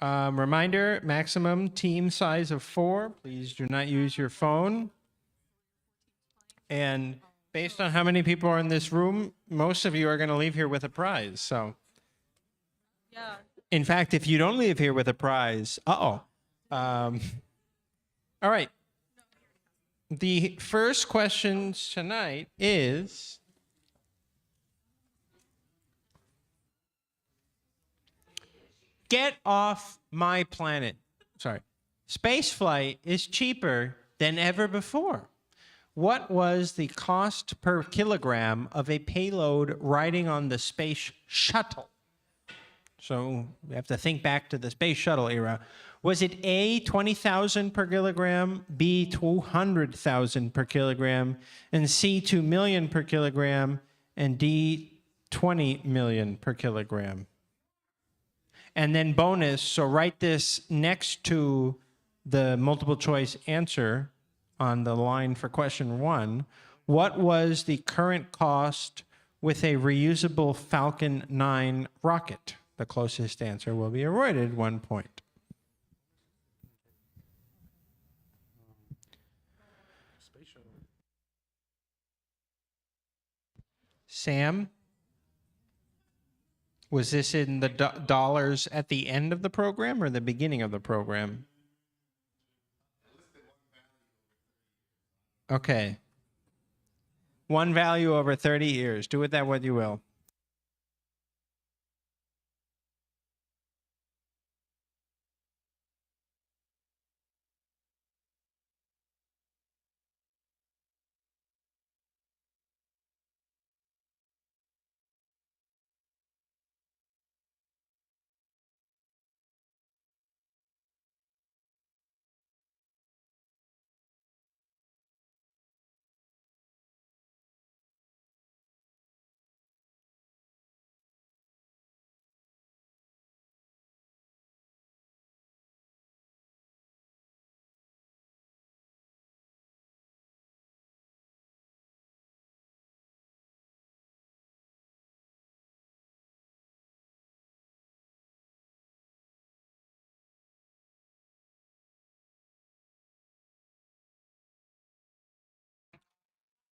Reminder, maximum team size of 4. Please do not use your phone. And based on how many people are in this room, most of you are going to leave here with a prize. So, Yeah. in fact, if you don't leave here with a prize, all right. The first question tonight is, get off my planet. Sorry. Space flight is cheaper than ever before. What was the cost per kilogram of a payload riding on the space shuttle? So we have to think back to the space shuttle era. Was it A, 20,000 per kilogram, B, 200,000 per kilogram, and C, 2 million per kilogram, and D, 20 million per kilogram? And then bonus, so write this next to the multiple choice answer on the line for question 1. What was the current cost with a reusable Falcon 9 rocket? The closest answer will be awarded 1 point. Sam? Was this in the dollars at the end of the program or the beginning of the program? Okay. One value over 30 years. Do with that what you will.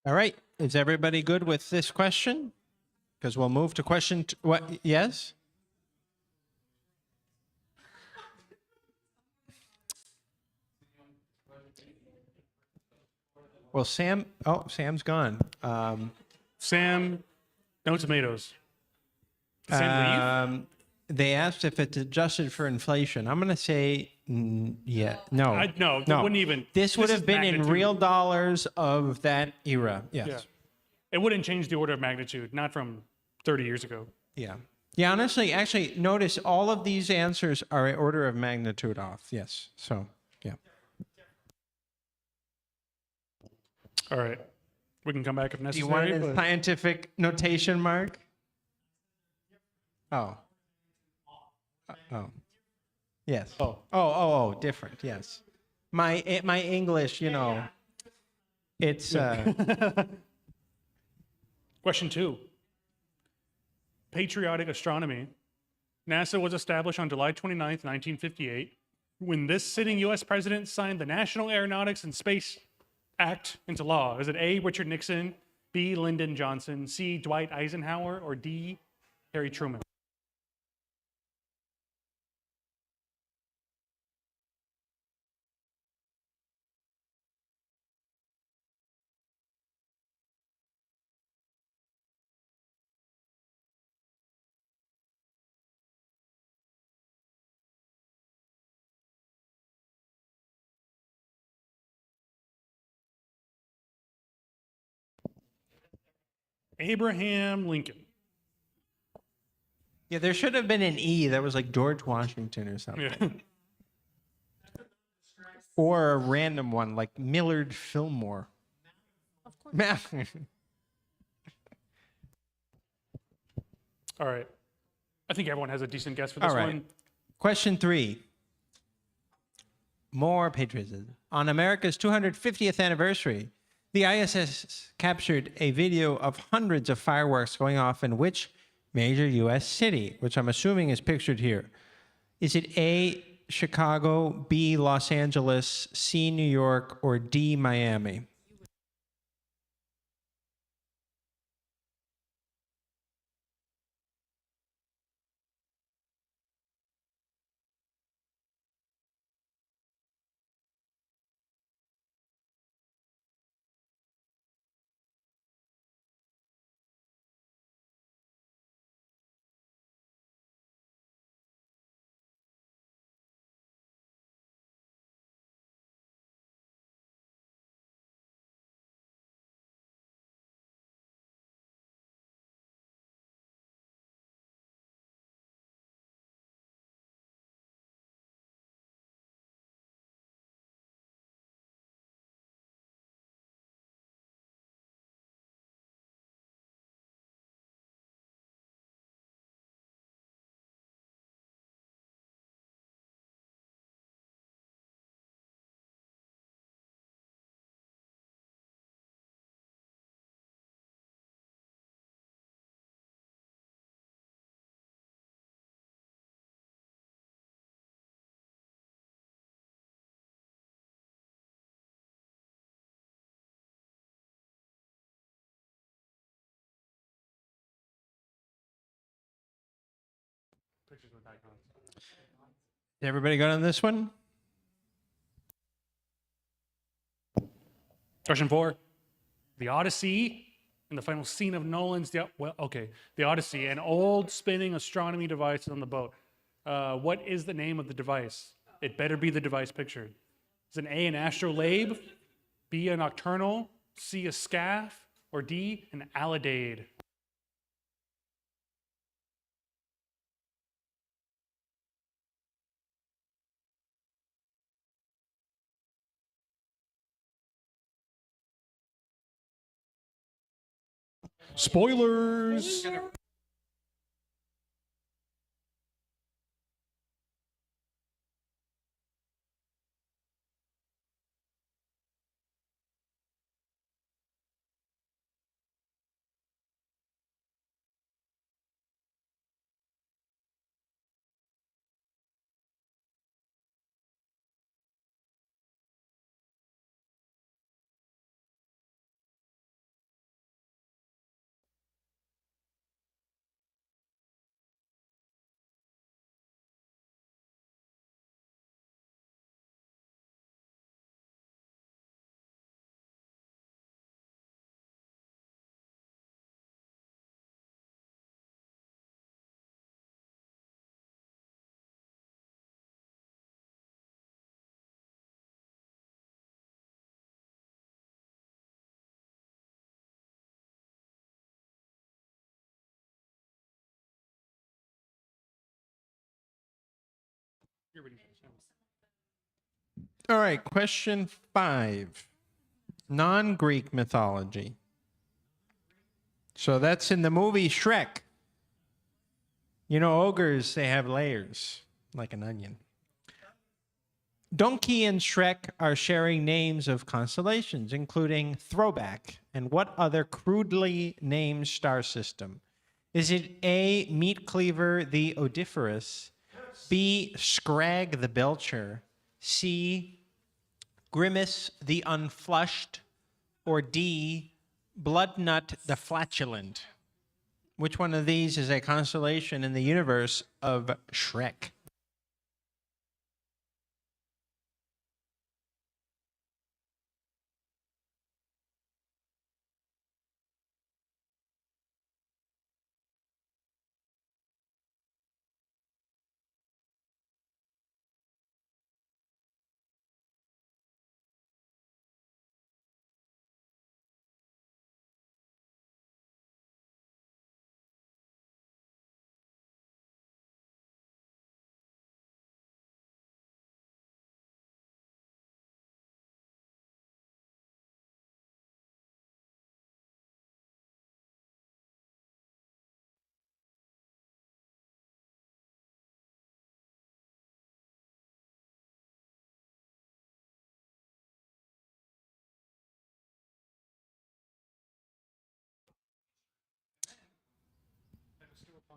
All right. Is everybody good with this question? Because we'll move to question what? Yes? Well, Sam's gone. Sam, no tomatoes. Did Sam leave? They asked if it's adjusted for inflation. I'm going to say, yeah, no. No, it wouldn't even. This would is have been in magnitude. real dollars of that era. Yes. Yeah. It wouldn't change the order of magnitude, not from 30 years ago. Yeah. Yeah, honestly, actually, notice all of these answers are an order of magnitude off. Yes. So, yeah. All right. We can come back if Do necessary. you want it in but- scientific notation, Mark? Oh. Oh. Yes. Oh, different. Yes. My English, it's Question 2. Patriotic astronomy. NASA was established on July 29th, 1958, when this sitting U.S. president signed the National Aeronautics and Space Act into law. Is it A, Richard Nixon, B, Lyndon Johnson, C, Dwight Eisenhower, or D, Harry Truman? Abraham Lincoln. yeah. There should have been an E that was like George Washington or something, Yeah. or a random one like Millard Fillmore. Of course. All right. I think everyone has a decent guess for this All right. one. Question 3. More patriotism. On America's 250th anniversary, the ISS captured a video of hundreds of fireworks going off in which major U.S. city, which I'm assuming is pictured here. Is it A, Chicago, B, Los Angeles, C, New York, or D, Miami? Everybody got on this one? Question 4. The Odyssey and the final scene of Nolan's The Odyssey, an old spinning astronomy device is on the boat. What is the name of the device? It better be the device pictured. Is it A, an astrolabe, B, a nocturnal, C, a scaff, or D, an alidade? Spoilers! All right, question 5. Non-Greek mythology. So that's in the movie Shrek. You know, ogres, they have layers, like an onion. Donkey and Shrek are sharing names of constellations, including Throwback and what other crudely named star system? Is it A, Meat Cleaver the Odiferous, B, Scrag the Belcher, C, Grimace the Unflushed, or D, Bloodnut the Flatulent? Which one of these is a constellation in the universe of Shrek?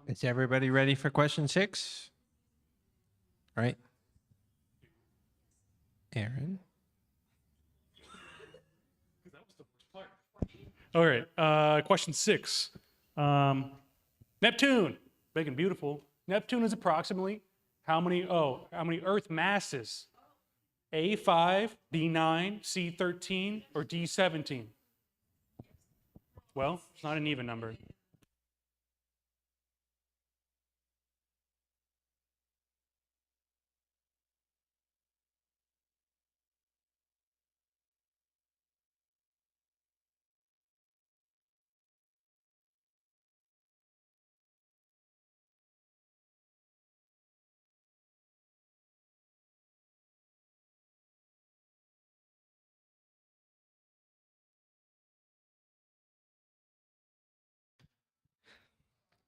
Is everybody ready for question 6? All right. Aaron. All right. Question 6. Neptune, big and beautiful. Neptune is approximately how many Earth masses? A5, B9, C13, or D17? Well, it's not an even number.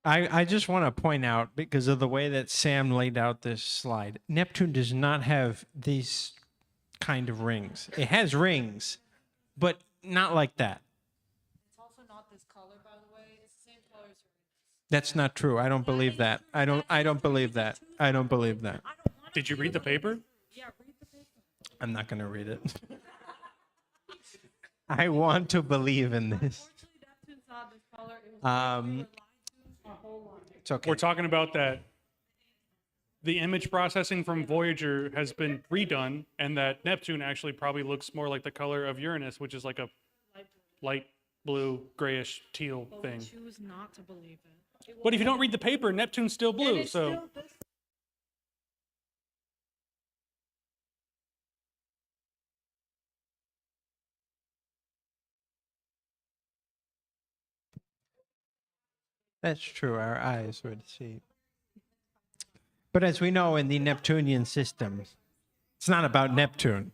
I just want to point out, because of the way that Sam laid out this slide, Neptune does not have these kind of rings. It has rings, but not like that. It's also not this color, by the way. It's the same color as Uranus. That's not true. I don't believe that. I don't believe that. I don't believe that. Did you read the paper? Yeah, read the paper. I'm not going to read it. I want to believe in this. Unfortunately, Neptune's not this color. It was a whole lot. It's okay. We're talking about that the image processing from Voyager has been redone, and that Neptune actually probably looks more like the color of Uranus, which is like a light blue, grayish, teal thing. Choose not to believe it. But if you don't read the paper, Neptune's still blue. So That's true. Our eyes would see. But as we know in the Neptunian system, it's not about Neptune.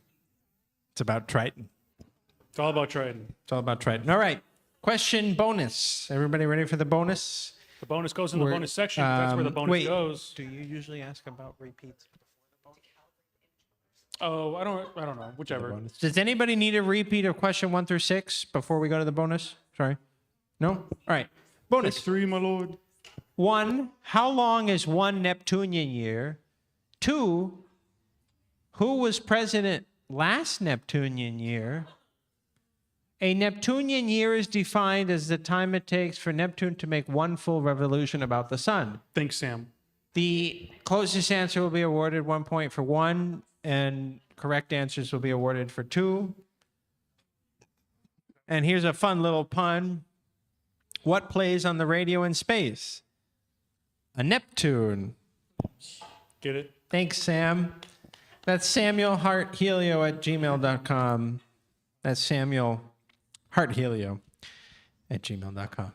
It's about Triton. it's all about Triton. It's all about Triton. All right. Question bonus. Everybody ready for the bonus? The bonus goes in the bonus section. That's where the bonus wait, goes. Do you usually ask about repeats? Oh, I don't know. Whichever. Does anybody need a repeat of question 1 through 6 before we go to the bonus? Sorry. No? All right. Bonus. 3, my lord. 1, how long is one Neptunian year? 2, who was president last Neptunian year? A Neptunian year is defined as the time it takes for Neptune to make one full revolution about the sun. Thanks, Sam. The closest answer will be awarded 1 point for 1, and correct answers will be awarded for 2. And here's a fun little pun. What plays on the radio in space? A Neptune. Get it? Thanks, Sam. That's SamuelHartHelio@gmail.com. That's SamuelHartHelio@gmail.com.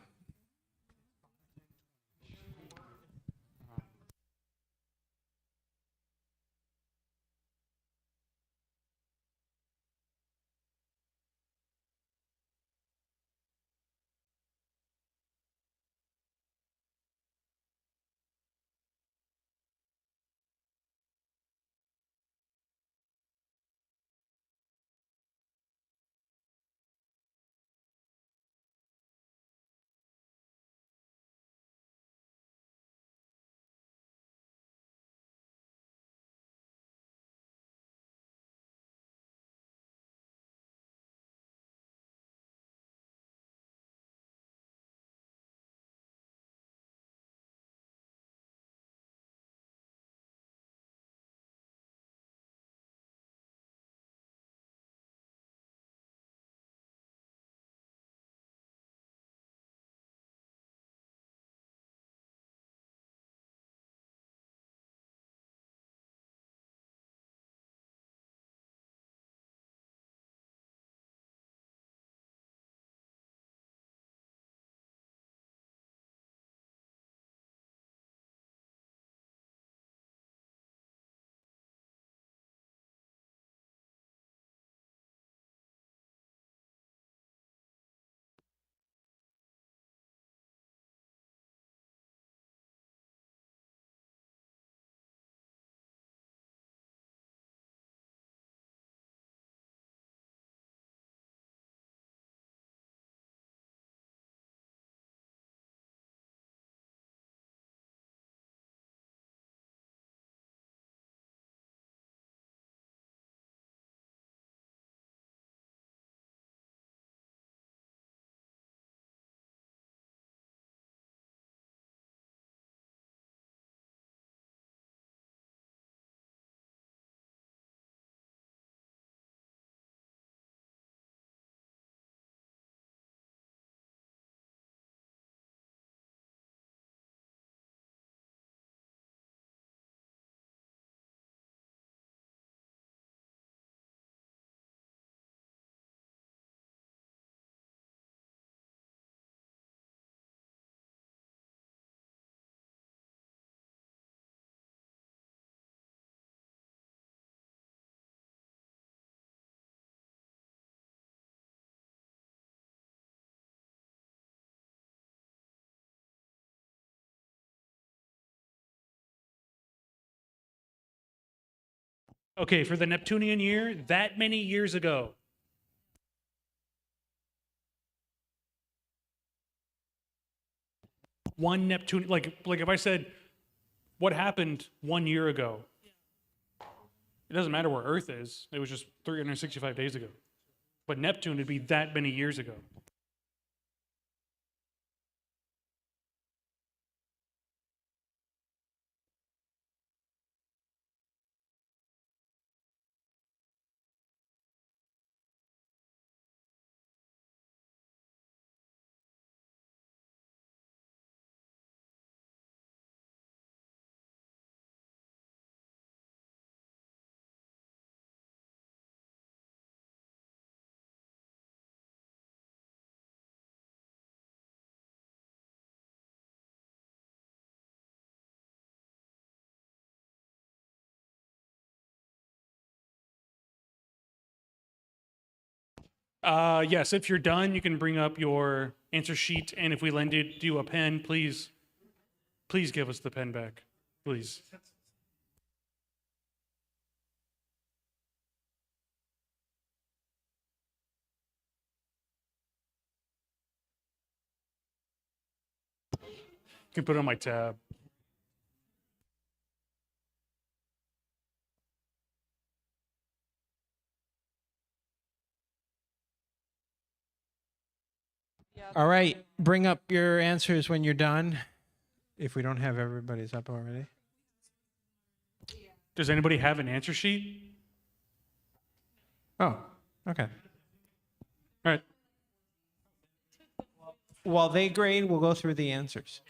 Okay, for the Neptunian year, that many years ago. One Neptune, like if I said, what happened 1 year ago? It doesn't matter where Earth is. It was just 365 days ago. But Neptune would be that many years ago. Yes, if you're done, you can bring up your answer sheet, and if we lended you a pen, please give us the pen back, please. You can put it on my tab. All right, bring up your answers when you're done, if we don't have everybody's up already. Does anybody have an answer sheet? Oh, okay. All right. While they grade, we'll go through the answers.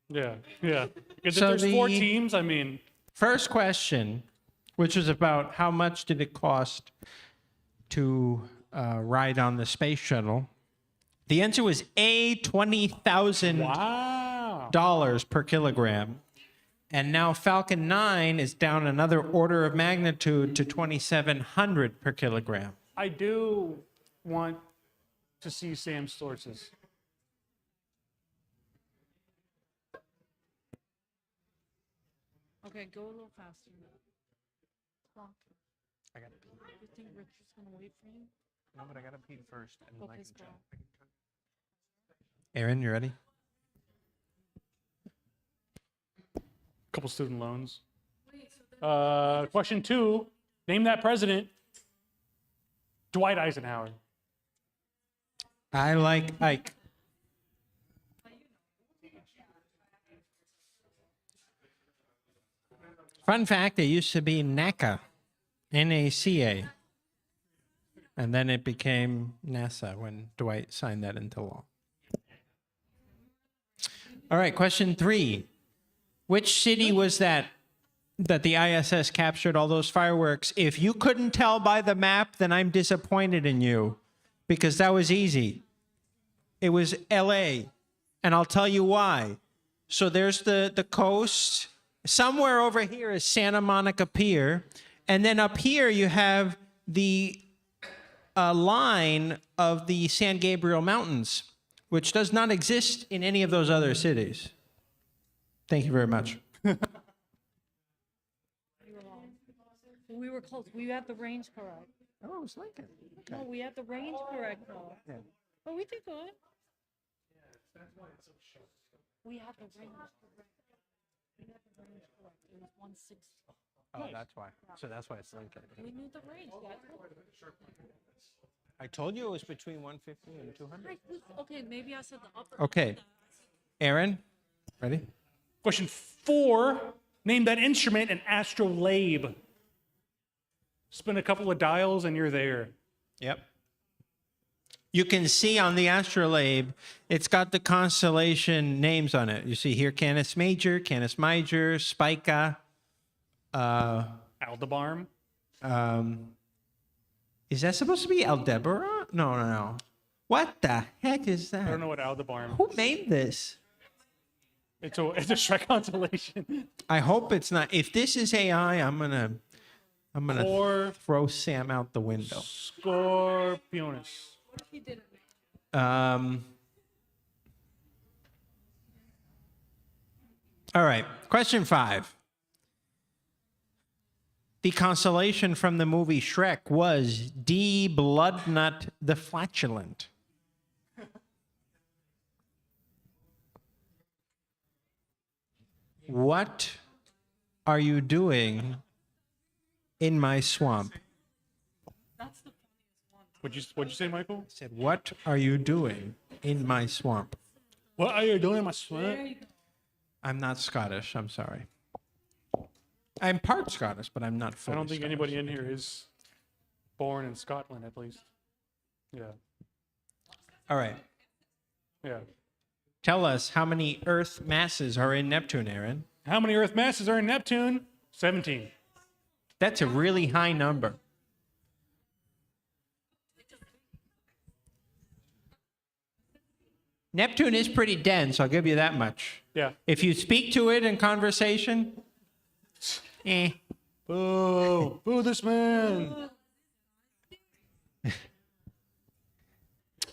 Yeah. Because if So there's 4 the- teams, I mean, First question, which was about how much did it cost to ride on the space shuttle? The answer was A, $20,000 wow. per kilogram. And now Falcon 9 is down another order of magnitude to 2,700 per kilogram. I do want to see Sam's sources. Okay, go a little faster. Clock. I gotta pee. You think Richard's gonna wait for you? No, but I gotta pee first. And then Okay, go. Aaron, you ready? Couple student loans. Question 2. Name that president. Dwight Eisenhower. I like Ike. Fun fact, it used to be NACA, N-A-C-A. And then it became NASA when Dwight signed that into law. All right, question 3. Which city was that the ISS captured all those fireworks? If you couldn't tell by the map, then I'm disappointed in you, because that was easy. It was LA, and I'll tell you why. So there's the coast. Somewhere over here is Santa Monica Pier, and then up here you have the line of the San Gabriel Mountains, which does not exist in any of those other cities. Thank you very much. We were close. We had the range correct. Oh, it was Lincoln. No, we had the range correct though. Yeah. But we did good. We had the range correct. We had the range correct. It was 160. Oh, that's why. So that's why it's Lincoln. We knew the range, guys. I told you it was between 150 and 200. Okay, maybe I said the upper. Okay. Aaron, ready? Question 4. Name that instrument, an astrolabe. Spin a couple of dials and you're there. Yep. You can see on the astrolabe, it's got the constellation names on it. You see here Canis Major, Canis Minor, Spica. Aldebaran. Is that supposed to be Aldebaran? No. What the heck is that? I don't know what Aldebaran. Who named this? It's a Shrek constellation. I hope it's not. If this is AI, I'm gonna Or throw Sam out the window. Scorpionus. All right. Question 5. The constellation from the movie Shrek was D. Bloodnut the Flatulent. What are you doing in my swamp? What'd you say, Michael? I said, what are you doing in my swamp? What are you doing in my swamp? I'm not Scottish. I'm sorry. I'm part Scottish, but I'm not I fully don't think Scottish. anybody in here is born in Scotland, at least. Yeah. All right. Yeah. Tell us how many Earth masses are in Neptune, Aaron. How many Earth masses are in Neptune? 17. That's a really high number. Neptune is pretty dense, I'll give you that much. Yeah. If you speak to it in conversation, Boo! Boo this man!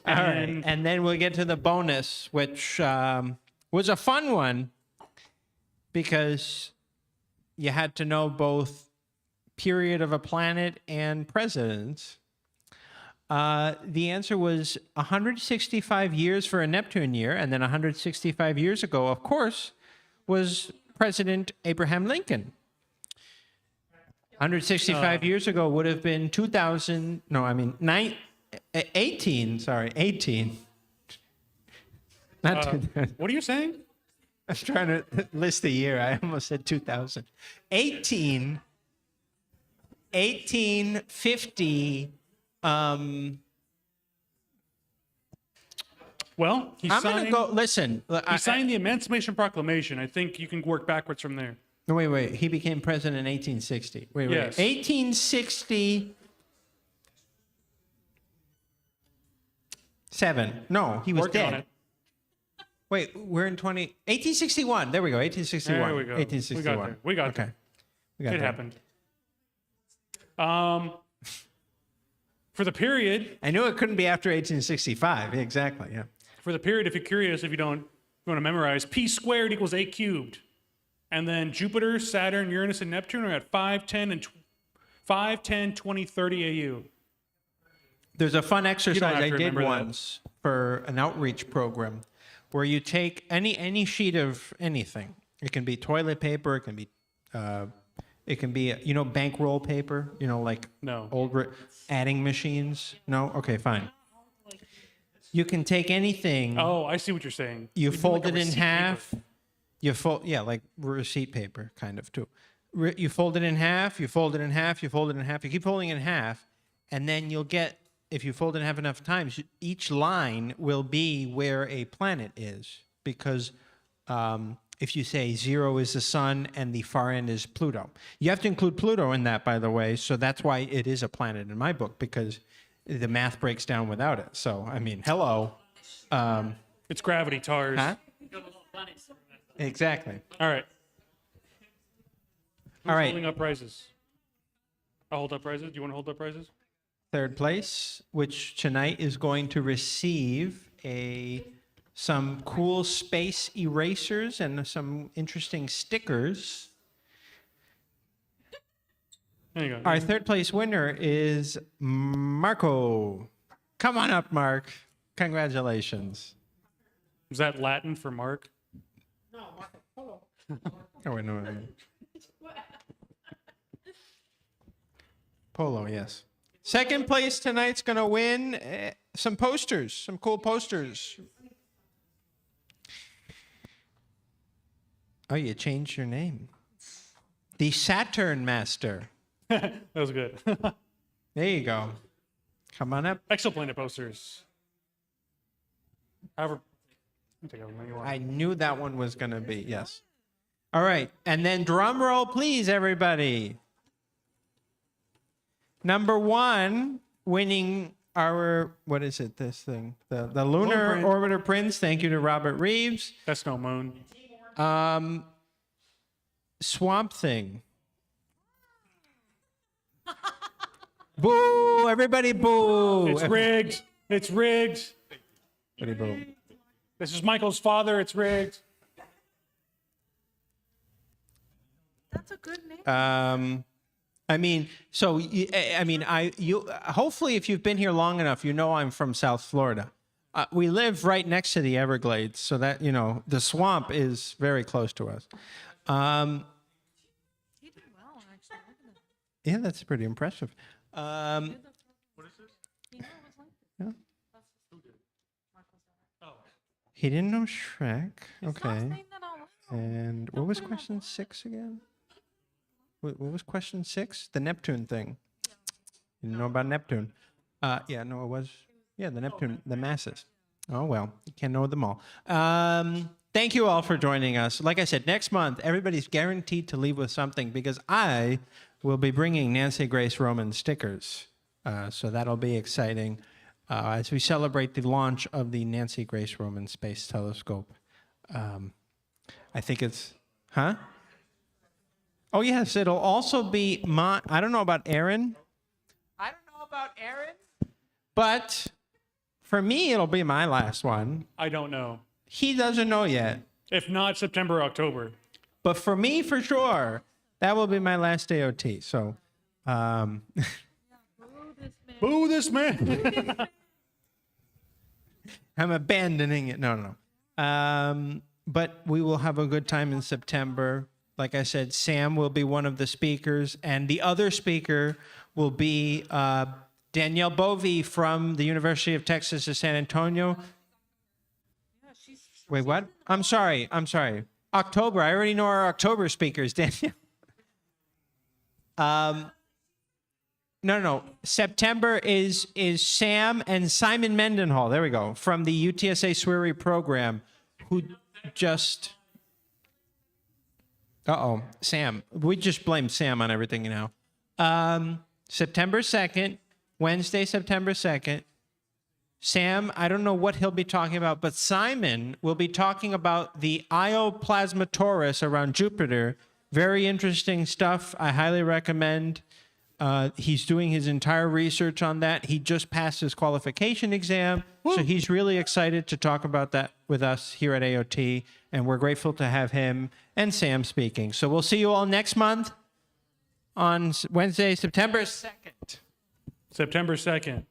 All right. And then we'll get to the bonus, which was a fun one because you had to know both period of a planet and presidents. The answer was 165 years for a Neptune year, and then 165 years ago, of course, was President Abraham Lincoln. 165 years ago would have been 2000, no, I mean, 18, sorry, 18. Not 2000. What are you saying? I'm trying to list the year. I almost said 2000. 1850. Well, he I'm signed, going to go, listen. he signed the Emancipation Proclamation. I think you can work backwards from there. No, wait. He became president in 1860. Wait. Yes. 1867. No, he was Working on dead. it. Wait, we're in 1861. There we go. 1861. There we go. 1861. We got there. Okay. We got It there. happened. For the period, I knew it couldn't be after 1865. Exactly. Yeah. if you're curious, if you want to memorize, p squared equals a cubed. And then Jupiter, Saturn, Uranus, and Neptune are at 5, 10, 20, 30 AU. There's a fun exercise have to I did remember that. once for an outreach program where you take any sheet of anything. It can be toilet paper. It can be bankroll paper. Like No. old adding machines. No. Okay, fine. You can take anything. Oh, I see what you're saying. You do fold like a it in receipt half. paper. You fold, like receipt paper, kind of too. You fold it in half. You fold it in half. You fold it in half. You keep folding it in half, and then you'll get. If you fold it in half enough times, each line will be where a planet is. Because if you say 0 is the sun and the far end is Pluto, you have to include Pluto in that, by the way. So that's why it is a planet in my book, because the math breaks down without it. So I mean, hello. It's gravity, TARS. Huh? Exactly. All right. Who's All right. holding up prizes? I'll hold up prizes. Do you want to hold up prizes? Third place, which tonight is going to receive some cool space erasers and some interesting stickers. There you go. Our third place winner is Marco. Come on up, Mark. Congratulations. Is that Latin for Mark? Oh, wait, no. Polo, yes. Second place tonight's going to win some posters, some cool posters. Oh, you changed your name. The Saturn Master. That was good. There you go. Come on up. Exoplanet posters. However, you take everything you want. I knew that one was going to be, yes. All right. And then drum roll, please, everybody. Number 1, winning our, what is it, this thing? The Lunar Print. Orbiter Prince. Thank you to Robert Reeves. That's no moon. Swamp Thing. Boo! Everybody boo! It's rigged. It's rigged. Everybody boo. This is Michael's father. It's rigged. That's a good name. I mean, so hopefully, if you've been here long enough, you know I'm from South Florida. We live right next to the Everglades, so that the swamp is very close to us. He did well, actually. Look at that. Yeah, that's pretty impressive. He knew it was like this. He didn't know Shrek. Stop Okay. saying that out loud. And what was question 6 again? What was question 6? The Neptune thing. You didn't know about Neptune. Yeah, no, it was. Yeah, the Neptune, the masses. Oh, well, you can't know them all. Thank you all for joining us. Like I said, next month, everybody's guaranteed to leave with something because I will be bringing Nancy Grace Roman stickers. So that'll be exciting as we celebrate the launch of the Nancy Grace Roman Space Telescope. I think it's, huh? Oh, yes, it'll also be I don't know about Aaron. But for me, it'll be my last one. I don't know. He doesn't know yet. If not September, October. But for me, for sure, that will be my last AOT. So, Boo this man. I'm abandoning it. No. But we will have a good time in September. Like I said, Sam will be one of the speakers, and the other speaker will be Danielle Bovee from the University of Texas at San Antonio. Wait, what? I'm sorry. October. I already know our October speakers, Danielle. No. September is Sam and Simon Mendenhall. There we go. From the UTSA SWIRI program, who just... Sam. We just blame Sam on everything now. September 2nd, Wednesday, September 2nd. Sam, I don't know what he'll be talking about, but Simon will be talking about the Io Plasmatoris around Jupiter. Very interesting stuff. I highly recommend. He's doing his entire research on that. He just passed his qualification exam, so he's really excited to talk about that with us here at AOT, and we're grateful to have him and Sam speaking. So we'll see you all next month on Wednesday, September 2nd. September 2nd.